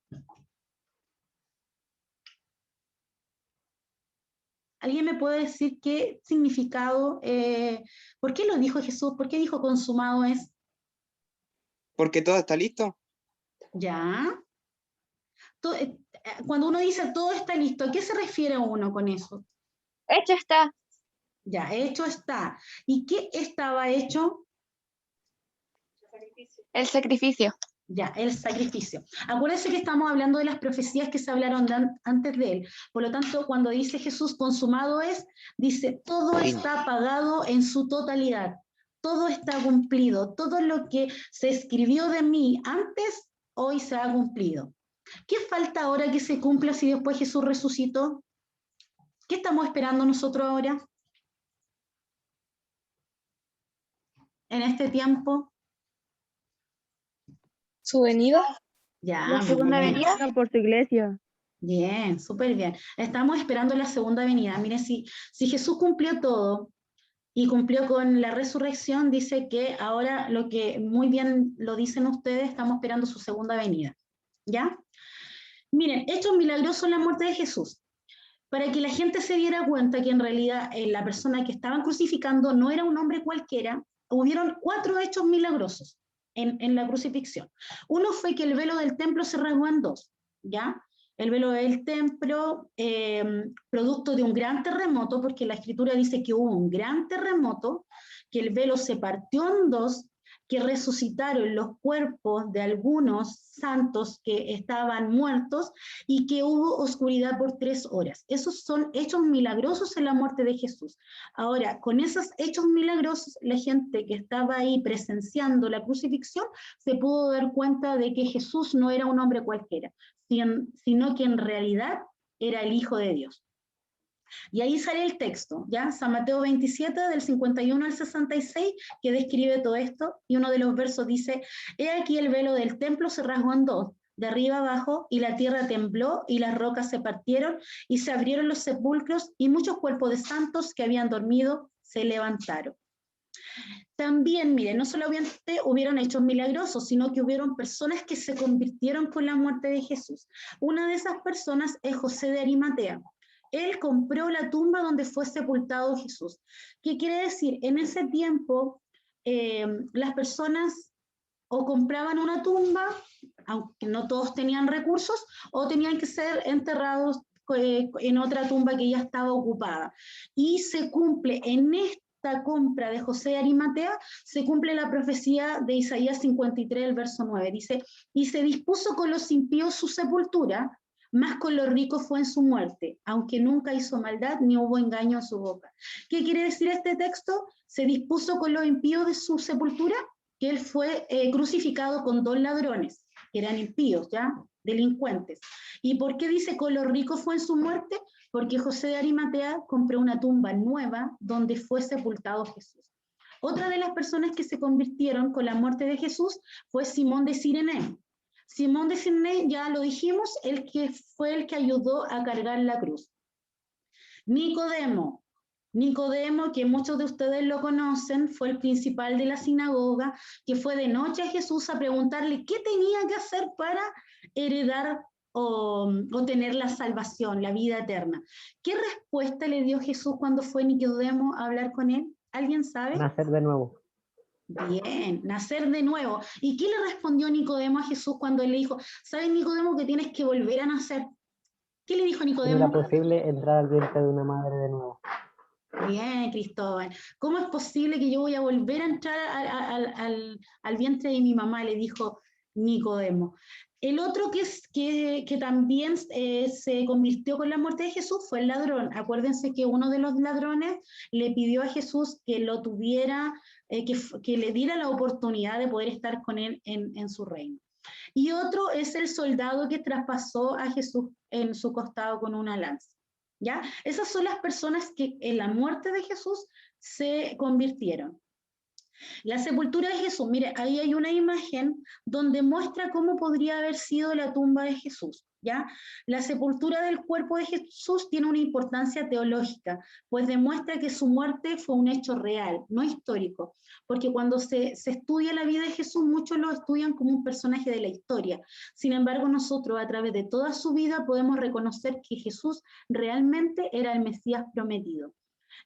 ¿Alguien me puede decir qué significado, por qué lo dijo Jesús? ¿Por qué dijo consumado es? Porque todo está listo. Ya. Cuando uno dice todo está listo, ¿a qué se refiere uno con eso? Hecho está. Ya, hecho está. ¿Y qué estaba hecho? El sacrificio. Ya, el sacrificio. Acuérdense que estamos hablando de las profecías que se hablaron antes de él. Por lo tanto, cuando dice Jesús consumado es, dice todo está pagado en su totalidad. Todo está cumplido. Todo lo que se escribió de mí antes, hoy se ha cumplido. ¿Qué falta ahora que se cumpla si después Jesús resucitó? ¿Qué estamos esperando nosotros ahora? En este tiempo. Su venida. Ya, La segunda bien. venida. Por su iglesia. Bien, súper bien. Estamos esperando la segunda venida. Miren, si Jesús cumplió todo y cumplió con la resurrección, dice que ahora lo que muy bien lo dicen ustedes, estamos esperando su segunda venida. ¿Ya? Miren, hechos milagrosos en la muerte de Jesús. Para que la gente se diera cuenta que en realidad la persona que estaban crucificando no era un hombre cualquiera, hubieron 4 hechos milagrosos en la crucifixión. Uno fue que el velo del templo se rasgó en 2, ¿ya? El velo del templo, producto de un gran terremoto, porque la escritura dice que hubo un gran terremoto, que el velo se partió en 2, que resucitaron los cuerpos de algunos santos que estaban muertos y que hubo oscuridad por 3 horas. Esos son hechos milagrosos en la muerte de Jesús. Ahora, con esos hechos milagrosos, la gente que estaba ahí presenciando la crucifixión se pudo dar cuenta de que Jesús no era un hombre cualquiera, sino que en realidad era el Hijo de Dios. Y ahí sale el texto, ¿ya? San Mateo 27, del 51 al 66, que describe todo esto, y uno de los versos dice, he aquí el velo del templo se rasgó en 2, de arriba abajo, y la tierra tembló, y las rocas se partieron, y se abrieron los sepulcros, y muchos cuerpos de santos que habían dormido se levantaron. También, miren, no solamente hubieron hechos milagrosos, sino que hubieron personas que se convirtieron con la muerte de Jesús. Una de esas personas es José de Arimatea. Él compró la tumba donde fue sepultado Jesús. ¿Qué quiere decir? En ese tiempo, las personas o compraban una tumba, aunque no todos tenían recursos, o tenían que ser enterrados en otra tumba que ya estaba ocupada. Y se cumple en esta compra de José de Arimatea, se cumple la profecía de Isaías 53, el verso 9. Dice, y se dispuso con los impíos su sepultura, más con lo rico fue en su muerte, aunque nunca hizo maldad ni hubo engaño en su boca. ¿Qué quiere decir este texto? Se dispuso con los impíos de su sepultura, que él fue crucificado con 2 ladrones, que eran impíos, ¿ya? Delincuentes. ¿Y por qué dice con lo rico fue en su muerte? Porque José de Arimatea compró una tumba nueva donde fue sepultado Jesús. Otra de las personas que se convirtieron con la muerte de Jesús fue Simón de Cirene. Simón de Cirene, ya lo dijimos, fue el que ayudó a cargar la cruz. Nicodemo, que muchos de ustedes lo conocen, fue el principal de la sinagoga, que fue de noche a Jesús a preguntarle qué tenía que hacer para heredar o tener la salvación, la vida eterna. ¿Qué respuesta le dio Jesús cuando fue Nicodemo a hablar con él? ¿Alguien sabe? Nacer de nuevo. Bien, nacer de nuevo. ¿Y qué le respondió Nicodemo a Jesús cuando él le dijo, ¿sabes, Nicodemo, que tienes que volver a nacer? ¿Qué le dijo No Nicodemo? era posible entrar al vientre de una madre de nuevo. Bien, Cristóbal. ¿Cómo es posible que yo voy a volver a entrar al vientre de mi mamá? Le dijo Nicodemo. El otro que también se convirtió con la muerte de Jesús fue el ladrón. Acuérdense que uno de los ladrones le pidió a Jesús que lo tuviera, que le diera la oportunidad de poder estar con él en su reino. Y otro es el soldado que traspasó a Jesús en su costado con una lanza. ¿Ya? Esas son las personas que en la muerte de Jesús se convirtieron. La sepultura de Jesús, mire, ahí hay una imagen donde muestra cómo podría haber sido la tumba de Jesús, ¿ya? La sepultura del cuerpo de Jesús tiene una importancia teológica, pues demuestra que su muerte fue un hecho real, no histórico, porque cuando se estudia la vida de Jesús, muchos lo estudian como un personaje de la historia. Sin embargo, nosotros a través de toda su vida podemos reconocer que Jesús realmente era el Mesías prometido.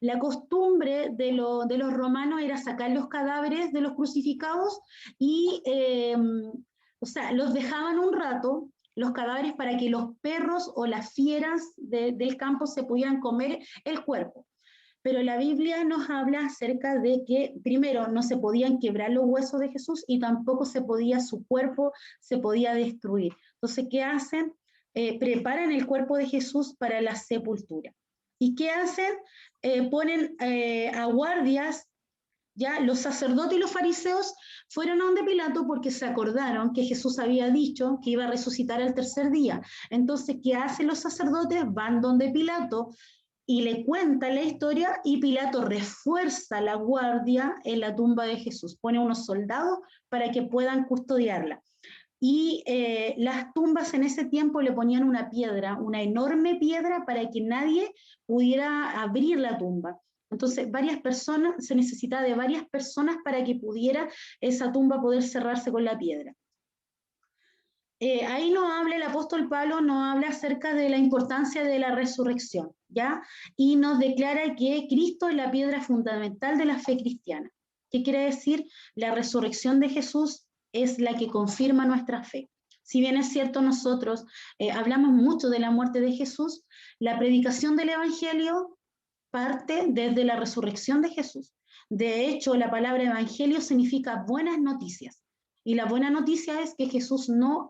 La costumbre de los romanos era sacar los cadáveres de los crucificados y, los dejaban un rato, los cadáveres, para que los perros o las fieras del campo se pudieran comer el cuerpo. Pero la Biblia nos habla acerca de que, primero, no se podían quebrar los huesos de Jesús y tampoco su cuerpo se podía destruir. Entonces, ¿qué hacen? Preparan el cuerpo de Jesús para la sepultura. ¿Y qué hacen? Ponen a guardias, ya los sacerdotes y los fariseos fueron a donde Pilato porque se acordaron que Jesús había dicho que iba a resucitar al tercer día. Entonces, ¿qué hacen los sacerdotes? Van donde Pilato y le cuentan la historia, y Pilato refuerza la guardia en la tumba de Jesús, pone unos soldados para que puedan custodiarla. Y las tumbas en ese tiempo le ponían una piedra, una enorme piedra, para que nadie pudiera abrir la tumba. Entonces, se necesitaba de varias personas para que pudiera esa tumba poder cerrarse con la piedra. Ahí nos habla el apóstol Pablo, nos habla acerca de la importancia de la resurrección, ¿ya? Y nos declara que Cristo es la piedra fundamental de la fe cristiana. ¿Qué quiere decir? La resurrección de Jesús es la que confirma nuestra fe. Si bien es cierto, nosotros hablamos mucho de la muerte de Jesús, la predicación del Evangelio parte desde la resurrección de Jesús. De hecho, la palabra evangelio significa buenas noticias. Y la buena noticia es que Jesús no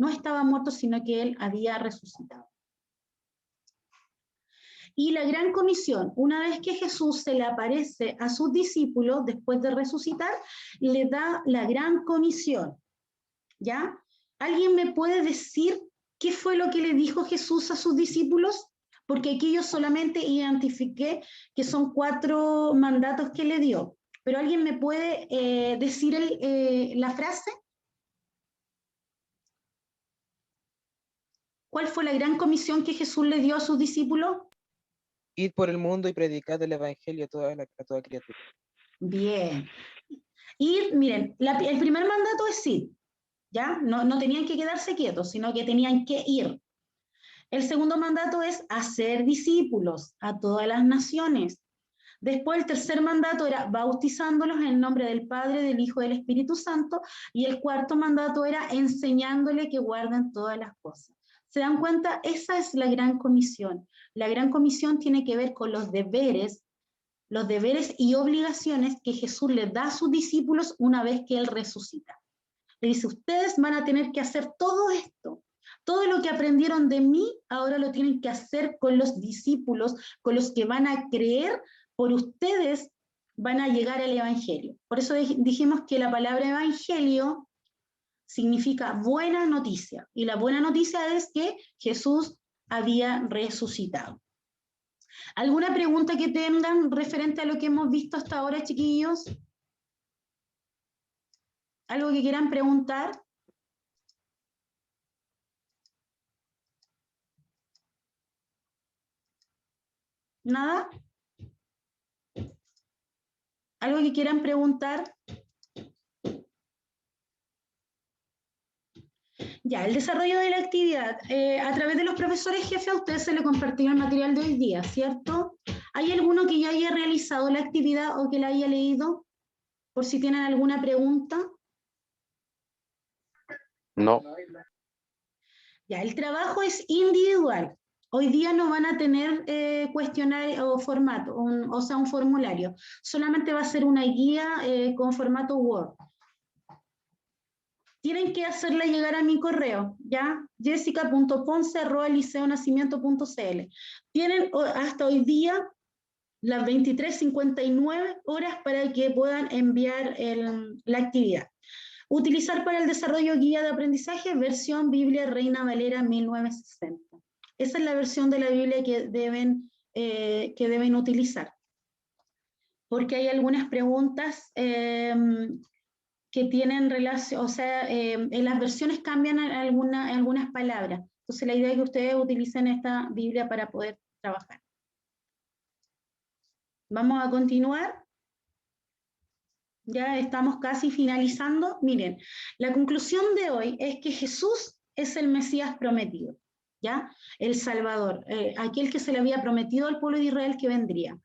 estaba muerto, sino que él había resucitado. Y la gran comisión, una vez que Jesús se le aparece a sus discípulos después de resucitar, le da la gran comisión, ¿ya? ¿Alguien me puede decir qué fue lo que le dijo Jesús a sus discípulos? Porque aquí yo solamente identifiqué que son 4 mandatos que le dio. ¿Pero alguien me puede decir la frase? ¿Cuál fue la gran comisión que Jesús le dio a sus discípulos? Ir por el mundo y predicar el evangelio a toda criatura. Bien. Ir, miren, el primer mandato es ir, ¿ya? No tenían que quedarse quietos, sino que tenían que ir. El segundo mandato es hacer discípulos a todas las naciones. Después el tercer mandato era bautizándolos en el nombre del Padre, del Hijo y del Espíritu Santo. Y el cuarto mandato era enseñándole que guarden todas las cosas. ¿Se dan cuenta? Esa es la gran comisión. La gran comisión tiene que ver con los deberes y obligaciones que Jesús le da a sus discípulos una vez que Él resucita. Le dice, ustedes van a tener que hacer todo esto Todo lo que aprendieron de mí, ahora lo tienen que hacer con los discípulos, con los que van a creer por ustedes, van a llegar al Evangelio. Por eso dijimos que la palabra Evangelio significa buena noticia. Y la buena noticia es que Jesús había resucitado. ¿Alguna pregunta que tengan referente a lo que hemos visto hasta ahora, chiquillos? ¿Algo que quieran preguntar? ¿Nada? ¿Algo que quieran preguntar? Ya, el desarrollo de la actividad. A través de los profesores jefes a ustedes se les compartió el material de hoy día, ¿cierto? ¿Hay alguno que ya haya realizado la actividad o que la haya leído? Por si tienen alguna pregunta. No. Ya, el trabajo es individual. Hoy día no van a tener cuestionario o formato, o sea, un formulario. Solamente va a ser una guía con formato Word. Tienen que hacerla llegar a mi correo, ¿ya? jessica.ponce@liceonacimiento.cl. Tienen hasta hoy día las 23:59 horas para que puedan enviar la actividad. Utilizar para el desarrollo guía de aprendizaje, versión Biblia Reina Valera 1960. Esa es la versión de la Biblia que deben utilizar. Porque hay algunas preguntas que tienen relación, o sea, en las versiones cambian algunas palabras. Entonces la idea es que ustedes utilicen esta Biblia para poder trabajar. Vamos a continuar. Ya estamos casi finalizando. Miren, la conclusión de hoy es que Jesús es el Mesías prometido, ¿ya? El Salvador, aquel que se le había prometido al pueblo de Israel que vendría.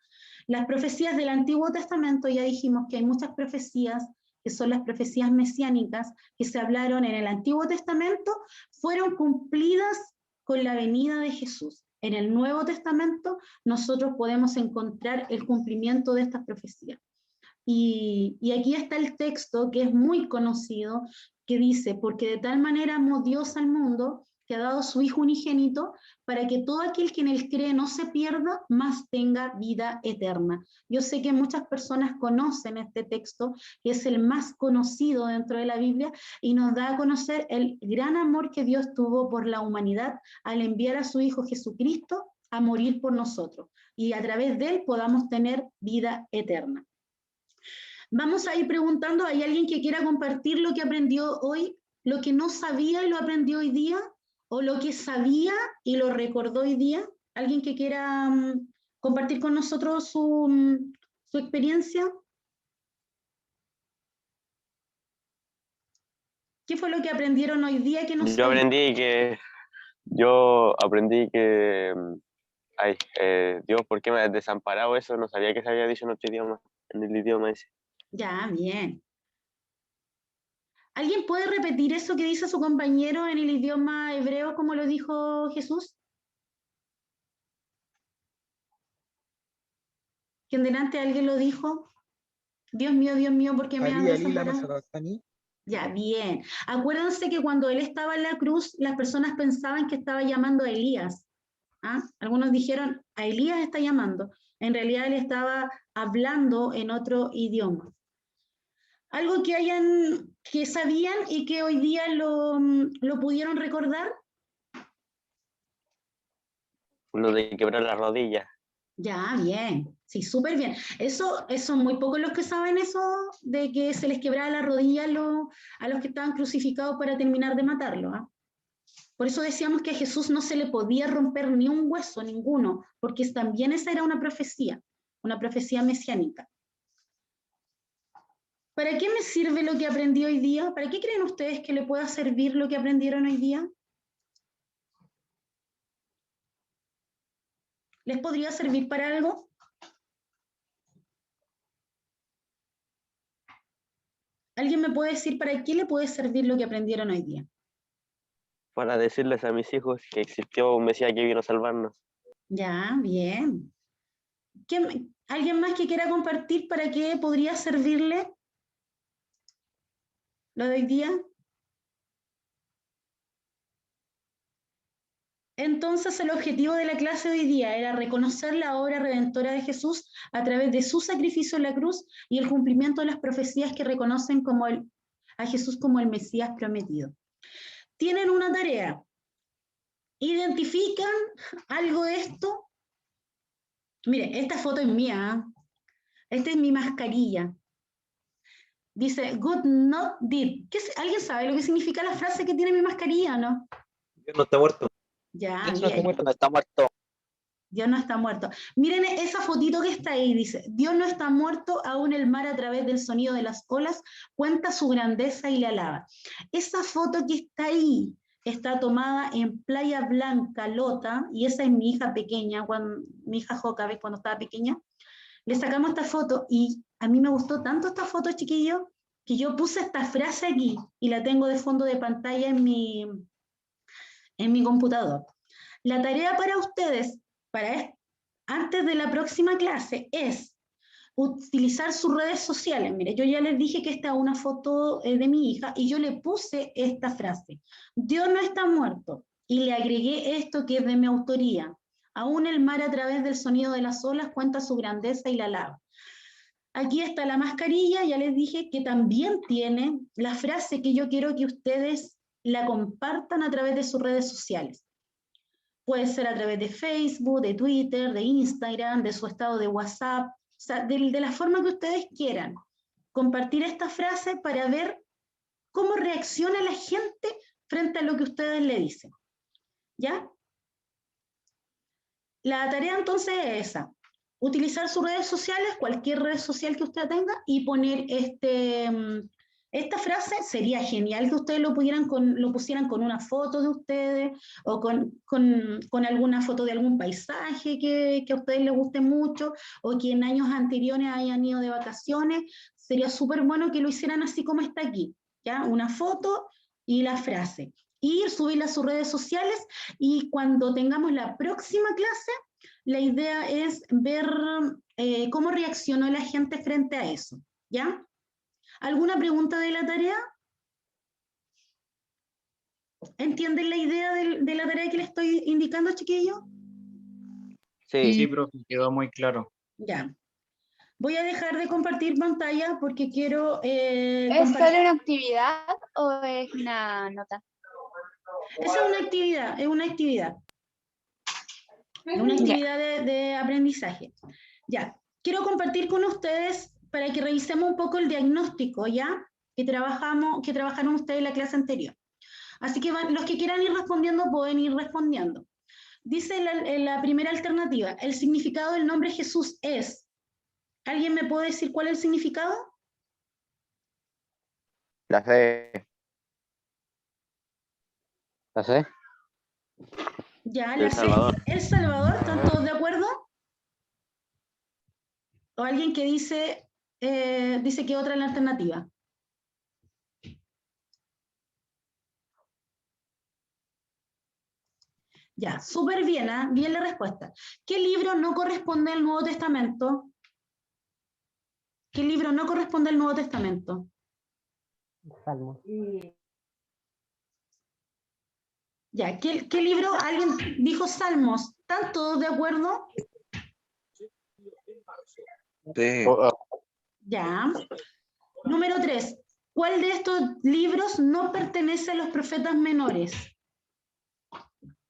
Las profecías del Antiguo Testamento, ya dijimos que hay muchas profecías, que son las profecías mesiánicas, que se hablaron en el Antiguo Testamento, fueron cumplidas con la venida de Jesús. En el Nuevo Testamento nosotros podemos encontrar el cumplimiento de estas profecías. Y aquí está el texto que es muy conocido, que dice, porque de tal manera amó Dios al mundo, que ha dado su Hijo unigénito, para que todo aquel que en él cree no se pierda, mas tenga vida eterna. Yo sé que muchas personas conocen este texto, que es el más conocido dentro de la Biblia, y nos da a conocer el gran amor que Dios tuvo por la humanidad al enviar a su Hijo Jesucristo a morir por nosotros, y a través de él podamos tener vida eterna. Vamos a ir preguntando, ¿hay alguien que quiera compartir lo que aprendió hoy? ¿Lo que no sabía y lo aprendió hoy día? ¿O lo que sabía y lo recordó hoy día? ¿Alguien que quiera compartir con nosotros su experiencia? ¿Qué fue lo que aprendieron hoy día que no sabían? Yo aprendí que Dios, ¿por qué me has desamparado? Eso no sabía que se había dicho en otro idioma, en el idioma ese. Ya, bien. ¿Alguien puede repetir eso que dice su compañero en el idioma hebreo como lo dijo Jesús? ¿Quién delante alguien lo dijo? Dios mío, ¿por qué me has desamparado? Ya, bien. Acuérdense que cuando él estaba en la cruz, las personas pensaban que estaba llamando a Elías. ¿Ah? Algunos dijeron, a Elías está llamando. En realidad él estaba hablando en otro idioma. Algo que sabían y que hoy día lo pudieron recordar. Lo de quebrar las rodillas. Ya, bien. Sí, súper bien. Eso son muy pocos los que saben eso, de que se les quebraba la rodilla a los que estaban crucificados para terminar de matarlo. ¿Ah? Por eso decíamos que a Jesús no se le podía romper ni un hueso, ninguno, porque también esa era una profecía mesiánica. ¿Para qué me sirve lo que aprendí hoy día? ¿Para qué creen ustedes que le pueda servir lo que aprendieron hoy día? ¿Les podría servir para algo? ¿Alguien me puede decir para qué le puede servir lo que aprendieron hoy día? Para decirles a mis hijos que existió un Mesías que vino a salvarnos. Ya, bien. ¿Alguien más que quiera compartir para qué podría servirle lo de hoy día? Entonces el objetivo de la clase de hoy día era reconocer la obra redentora de Jesús a través de su sacrificio en la cruz y el cumplimiento de las profecías que reconocen a Jesús como el Mesías prometido. Tienen una tarea. ¿Identifican algo de esto? Miren, esta foto es mía. Esta es mi mascarilla. Dice, good not dead. ¿Alguien sabe lo que significa la frase que tiene mi mascarilla o no? Dios no está muerto. Ya, Dios no está bien. muerto. No está muerto. Dios no está muerto. Miren esa fotito que está ahí, dice, Dios no está muerto, aún el mar a través del sonido de las olas cuenta su grandeza y le alaba. Esa foto que está ahí está tomada en Playa Blanca, Lota, y esa es mi hija pequeña, mi hija Joca, ¿ves? Cuando estaba pequeña. Le sacamos esta foto y a mí me gustó tanto esta foto, chiquillos, que yo puse esta frase aquí y la tengo de fondo de pantalla en mi computador. La tarea para ustedes, antes de la próxima clase, es utilizar sus redes sociales. Mire, yo ya les dije que esta es una foto de mi hija y yo le puse esta frase. Dios no está muerto. Y le agregué esto que es de mi autoría. Aún el mar a través del sonido de las olas cuenta su grandeza y la alaba. Aquí está la mascarilla, ya les dije que también tiene la frase que yo quiero que ustedes la compartan a través de sus redes sociales. Puede ser a través de Facebook, de Twitter, de Instagram, de su estado de WhatsApp, o sea, de la forma que ustedes quieran. Compartir esta frase para ver cómo reacciona la gente frente a lo que ustedes le dicen. ¿Ya? La tarea entonces es esa. Utilizar sus redes sociales, cualquier red social que usted tenga, y poner esta frase. Sería genial que ustedes lo pusieran con una foto de ustedes o con alguna foto de algún paisaje que a ustedes les guste mucho o que en años anteriores hayan ido de vacaciones. Sería súper bueno que lo hicieran así como está aquí, ¿ya? Una foto y la frase. Y subirla a sus redes sociales, y cuando tengamos la próxima clase, la idea es ver cómo reaccionó la gente frente a eso, ¿ya? ¿Alguna pregunta de la tarea? ¿Entienden la idea de la tarea que les estoy indicando, chiquillos? Sí. Sí, profe, quedó muy claro. Ya. Voy a dejar de compartir pantalla porque quiero... ¿Es solo una actividad o es una nota? Esa es una actividad, es una actividad. Una actividad de aprendizaje. Ya, quiero compartir con ustedes para que revisemos un poco el diagnóstico, ¿ya? Que trabajaron ustedes en la clase anterior. Así que los que quieran ir respondiendo pueden ir respondiendo. Dice la primera alternativa, el significado del nombre Jesús es... ¿Alguien me puede decir cuál es el significado? La fe. ¿La sé? Ya, El Salvador. El Salvador, ¿están todos de acuerdo? ¿O alguien que dice que otra es la alternativa? Ya, súper bien, ¿eh? Bien la respuesta. ¿Qué libro no corresponde al Nuevo Testamento? ¿Qué libro no corresponde al Nuevo Testamento? Salmos. Ya, ¿qué libro? Alguien dijo Salmos. ¿Están todos de acuerdo? Sí. Ya. Número 3. ¿Cuál de estos libros no pertenece a los profetas menores?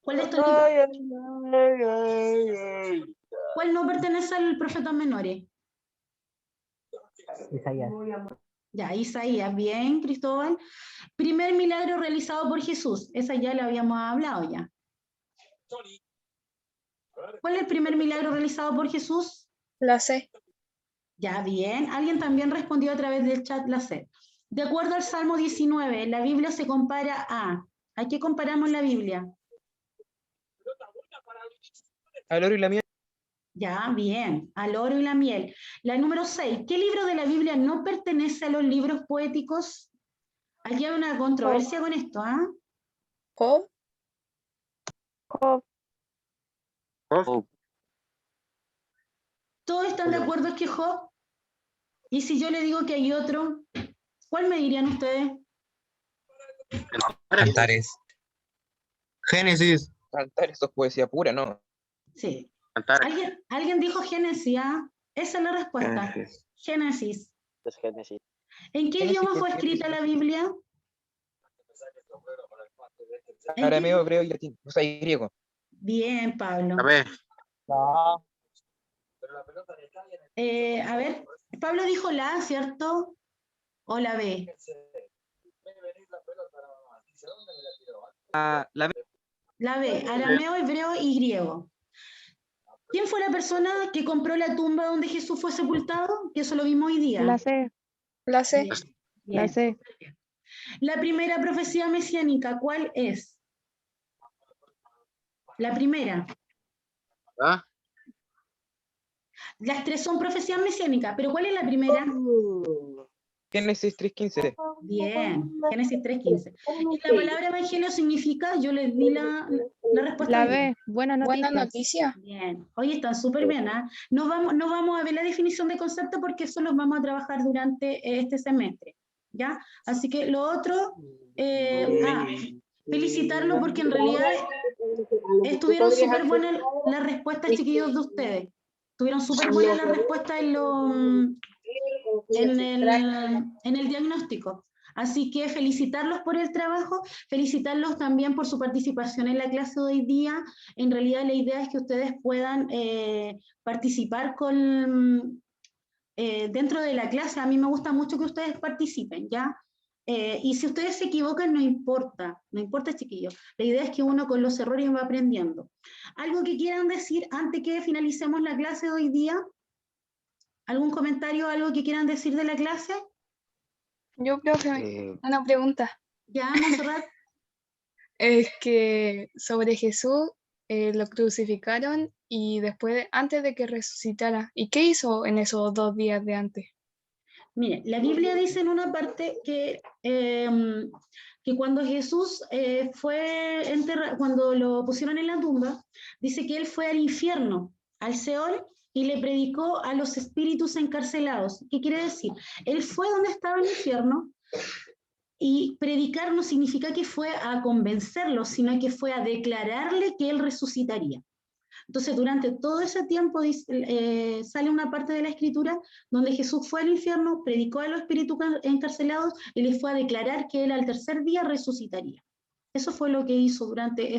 ¿Cuál de estos libros? ¿Cuál no pertenece al profeta menores? Isaías. Ya, Isaías, bien, Cristóbal. Primer milagro realizado por Jesús. Esa ya la habíamos hablado ya. ¿Cuál es el primer milagro realizado por Jesús? La C. Ya, bien. Alguien también respondió a través del chat la C. De acuerdo al Salmo 19, la Biblia se compara a... ¿A qué comparamos la Biblia? Al oro y la miel. Ya, bien. Al oro y la miel. La número 6. ¿Qué libro de la Biblia no pertenece a los libros poéticos? Aquí hay una controversia con esto, ¿ah? Job. Job. ¿Todos están de acuerdo que Job? Y si yo le digo que hay otro, ¿cuál me dirían ustedes? Cantares. Génesis. Cantar, eso es poesía pura, ¿no? Sí. Cantar. ¿Alguien dijo Génesis? ¿Ah? Esa es la respuesta. Génesis. Es Génesis. ¿En qué Génesis, idioma ¿qué fue es escrita Génesis? la Biblia? ¿En qué? Arameo, hebreo y latín, o sea, y griego. Bien, Pablo. A ver, A ver, Pablo dijo la A, ¿cierto? ¿O la B? La La B, arameo, hebreo y griego. ¿Quién fue la persona que compró la tumba donde Jesús fue sepultado? Que eso lo vimos hoy día. La C, La C. Bien, la bien. C. La primera profecía mesiánica, ¿cuál es? La primera. ¿ah? Las tres son profecías mesiánicas, pero ¿cuál es la primera? Génesis 3:15. Bien, Génesis 3:15. Y la palabra evangelio significa, yo les di la respuesta La hoy día. B, buena Buena noticia. noticia. Bien, hoy están súper bien, ¿ah? No vamos a ver la definición de concepto porque eso lo vamos a trabajar durante este semestre, ¿ya? Así que lo otro, felicitarlo porque en realidad estuvieron súper buenas las respuestas, chiquillos, de ustedes. Estuvieron súper buenas las respuestas en el diagnóstico. Así que felicitarlos por el trabajo, felicitarlos también por su participación en la clase de hoy día. En realidad la idea es que ustedes puedan participar dentro de la clase. A mí me gusta mucho que ustedes participen, ¿ya? Y si ustedes se equivocan, no importa, chiquillos. La idea es que uno con los errores va aprendiendo. ¿Algo que quieran decir antes que finalicemos la clase de hoy día? ¿Algún comentario, algo que quieran decir de la clase? Yo, profe, una pregunta. Ya, Monserrat. Es que sobre Jesús lo crucificaron y después, antes de que resucitara. ¿Y qué hizo en esos 2 días de antes? Mire, la Biblia dice en una parte que cuando Jesús fue enterrado, cuando lo pusieron en la tumba, dice que él fue al infierno, al Seol, y le predicó a los espíritus encarcelados. ¿Qué quiere decir? Él fue donde estaba el infierno, y predicar no significa que fue a convencerlos, sino que fue a declararle que él resucitaría. Entonces, durante todo ese tiempo sale una parte de la escritura donde Jesús fue al infierno, predicó a los espíritus encarcelados y les fue a declarar que él al tercer día resucitaría. Eso fue lo que hizo durante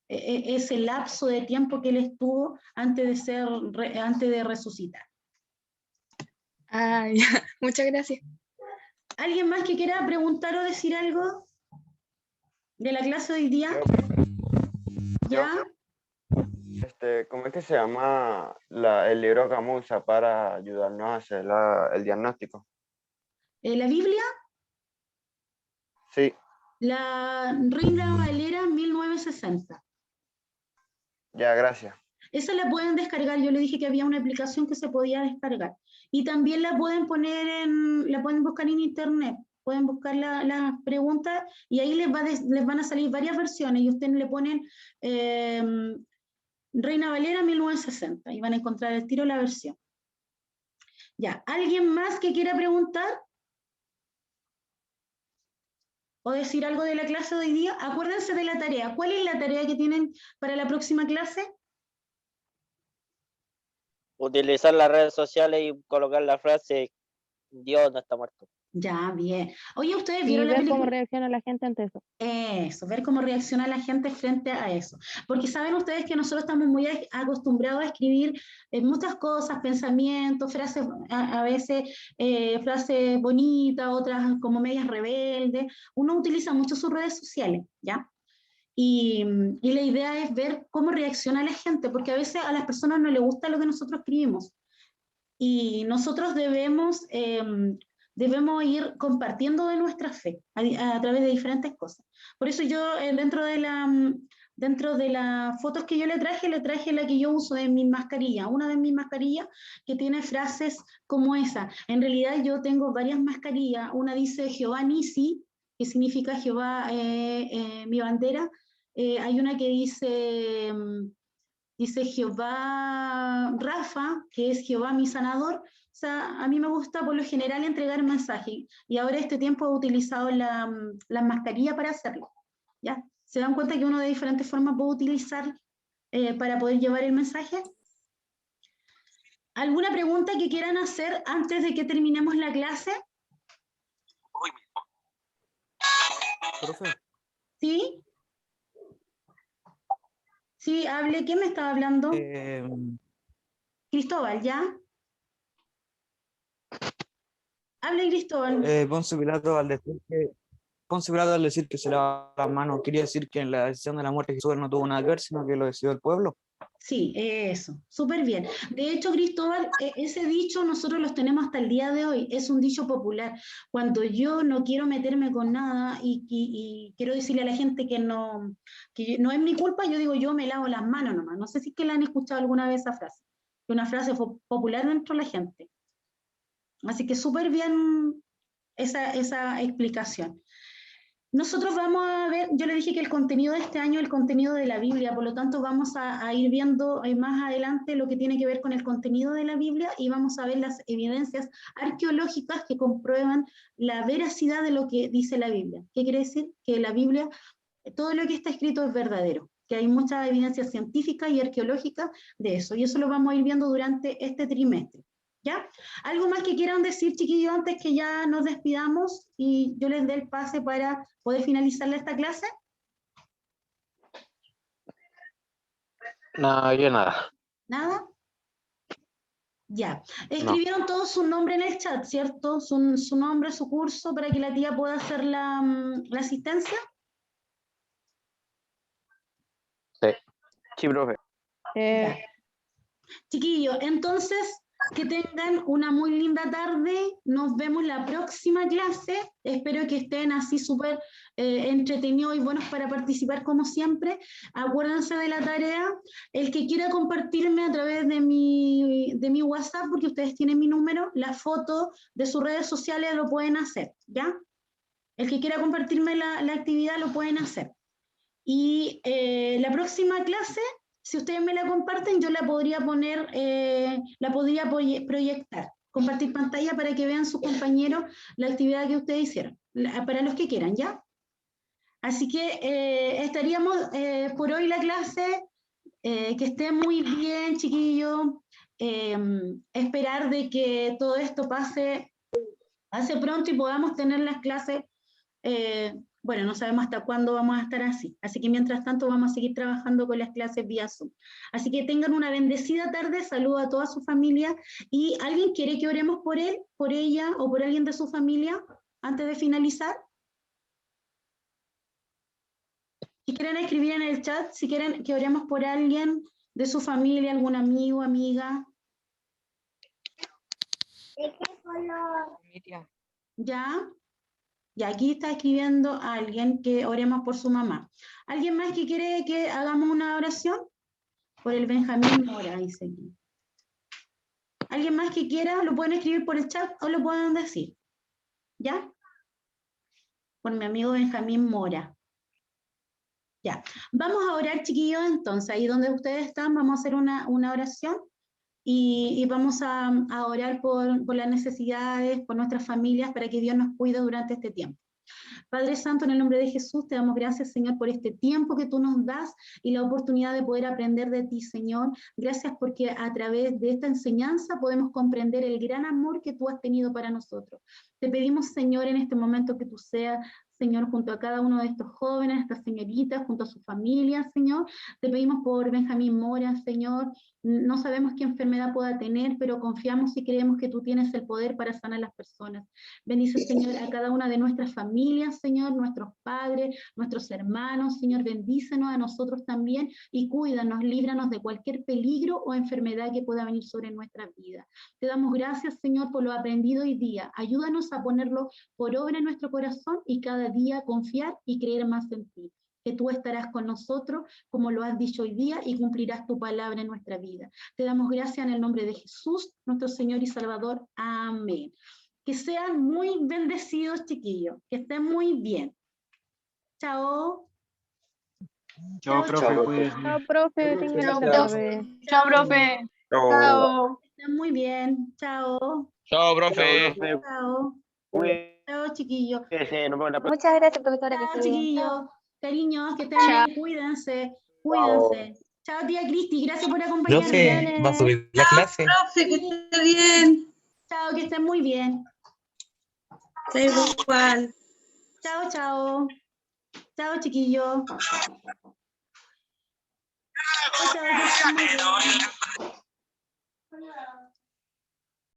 ese lapso de tiempo que él estuvo antes de resucitar. Ah, ya. Muchas gracias. ¿Alguien más que quiera preguntar o decir algo de la clase de hoy día? ¿Ya? ¿Cómo es que se llama el libro que vamos a usar para ayudarnos a hacer el diagnóstico? ¿La Biblia? Sí, La Reina Valera 1960. ya, gracias. Esa la pueden descargar, yo le dije que había una aplicación que se podía descargar. Y también la pueden la pueden buscar en internet, pueden buscar las preguntas y ahí les van a salir varias versiones y ustedes le ponen Reina Valera 1960 y van a encontrar el tiro la versión. Ya, ¿alguien más que quiera preguntar? ¿O decir algo de la clase de hoy día? Acuérdense de la tarea. ¿Cuál es la tarea que tienen para la próxima clase? Utilizar las redes sociales y colocar la frase Dios no está muerto. Ya, bien. Oye, ¿ustedes Y vieron la ver cómo película? reacciona la gente ante eso. Eso, ver cómo reacciona la gente frente a eso. Porque saben ustedes que nosotros estamos muy acostumbrados a escribir muchas cosas, pensamientos, frases, a veces frases bonitas, otras como medias rebeldes. Uno utiliza mucho sus redes sociales, ¿ya? Y la idea es ver cómo reacciona la gente, porque a veces a las personas no les gusta lo que nosotros escribimos. Y nosotros debemos ir compartiendo de nuestra fe a través de diferentes cosas. Por eso yo dentro de las fotos que yo le traje la que yo uso de mi mascarilla, una de mis mascarillas que tiene frases como esa. En realidad yo tengo varias mascarillas, una dice Jehová Nisi, que significa Jehová mi bandera. Hay una que dice Jehová Rafa, que es Jehová mi sanador. O sea, a mí me gusta por lo general entregar mensajes y ahora este tiempo he utilizado la mascarilla para hacerlo, ¿ya? ¿Se dan cuenta que uno de diferentes formas puede utilizar para poder llevar el mensaje? ¿Alguna pregunta que quieran hacer antes de que terminemos la clase? Profe, ¿Sí? Sí, hable. ¿Quién me estaba hablando? Cristóbal, ¿ya? Hable, Cristóbal. Poncio Pilato al decir que se lava las manos, quería decir que en la decisión de la muerte de Jesús él no tuvo nada que ver, sino que lo decidió el pueblo. Sí, eso, súper bien. De hecho, Cristóbal, ese dicho nosotros los tenemos hasta el día de hoy, es un dicho popular. Cuando yo no quiero meterme con nada y quiero decirle a la gente que no es mi culpa, yo digo, yo me lavo las manos nomás. No sé si es que la han escuchado alguna vez esa frase, que una frase popular dentro de la gente. Así que súper bien esa explicación. Nosotros vamos a ver, yo le dije que el contenido de este año es el contenido de la Biblia, por lo tanto vamos a ir viendo más adelante lo que tiene que ver con el contenido de la Biblia y vamos a ver las evidencias arqueológicas que comprueban la veracidad de lo que dice la Biblia. ¿Qué quiere decir? Que la Biblia, todo lo que está escrito es verdadero, que hay mucha evidencia científica y arqueológica de eso, y eso lo vamos a ir viendo durante este trimestre. ¿Ya? ¿Algo más que quieran decir, chiquillos, antes que ya nos despidamos y yo les dé el pase para poder finalizar esta clase? No, yo nada. ¿Nada? Ya. Escribieron todos su nombre en el chat, ¿cierto? Su nombre, su curso, para que la tía pueda hacer la asistencia. Sí. Sí, profe. Ya. Chiquillos, entonces, que tengan una muy linda tarde. Nos vemos la próxima clase. Espero que estén así súper entretenidos y buenos para participar como siempre. Acuérdense de la tarea. El que quiera compartirme a través de mi WhatsApp, porque ustedes tienen mi número, la foto de sus redes sociales lo pueden hacer, ¿ya? El que quiera compartirme la actividad lo pueden hacer. Y la próxima clase, si ustedes me la comparten, yo la podría poner, la podría proyectar, compartir pantalla para que vean sus compañeros la actividad que ustedes hicieron, para los que quieran, ¿ya? Así que estaríamos por hoy la clase, que esté muy bien, chiquillos, esperar de que todo esto pase pronto y podamos tener las clases. Bueno, no sabemos hasta cuándo vamos a estar así. Así que mientras tanto vamos a seguir trabajando con las clases vía Zoom. Así que tengan una bendecida tarde, saludo a toda su familia. ¿Y alguien quiere que oremos por él, por ella o por alguien de su familia antes de finalizar? Si quieren escribir en el chat, si quieren que oremos por alguien de su familia, algún amigo, amiga. ¿De qué color? ¿Ya? Y aquí está escribiendo a alguien que oremos por su mamá. ¿Alguien más que quiere que hagamos una oración? Por el Benjamín Mora, dice aquí. ¿Alguien más que quiera? Lo pueden escribir por el chat o lo pueden decir. ¿Ya? Por mi amigo Benjamín Mora. Ya. Vamos a orar, chiquillos, entonces. Ahí donde ustedes están, vamos a hacer una oración. Y vamos a orar por las necesidades, por nuestras familias, para que Dios nos cuide durante este tiempo. Padre Santo, en el nombre de Jesús, te damos gracias, Señor, por este tiempo que tú nos das y la oportunidad de poder aprender de ti, Señor. Gracias porque a través de esta enseñanza podemos comprender el gran amor que tú has tenido para nosotros. Te pedimos, Señor, en este momento que tú seas, Señor, junto a cada uno de estos jóvenes, estas señoritas, junto a su familia, Señor. Te pedimos por Benjamín Mora, Señor. No sabemos qué enfermedad pueda tener, pero confiamos y creemos que tú tienes el poder para sanar a las personas. Bendice, Señor, a cada una de nuestras familias, Señor, nuestros padres, nuestros hermanos, Señor, bendícenos a nosotros también y cuídanos, líbranos de cualquier peligro o enfermedad que pueda venir sobre nuestra vida. Te damos gracias, Señor, por lo aprendido hoy día. Ayúdanos a ponerlo por obra en nuestro corazón y cada día confiar y creer más en ti. Que tú estarás con nosotros, como lo has dicho hoy día, y cumplirás tu palabra en nuestra vida. Te damos gracias en el nombre de Jesús, nuestro Señor y Salvador. Amén. Que sean muy bendecidos, chiquillos. Que estén muy bien. Chao. Chao, profe, cuídense. Chao, profe, tengan Chao, linda tarde. Chao, profe. Chao. Que estén muy bien. Chao. Chao, profe. Chao. Chao, chiquillos. Nos vemos la próxima. Muchas gracias, profesora. Que Chao, esté bien. chiquillos. Cariños, que estén bien, cuídense, cuídense. Chao, tía Cristi, gracias por acompañarme. Profe, ¿va a subir la clase? Profe, que esté bien. Chao, que estén muy bien. Da igual. Chao, chao. Chao, chiquillos. Chao, que estén muy bien.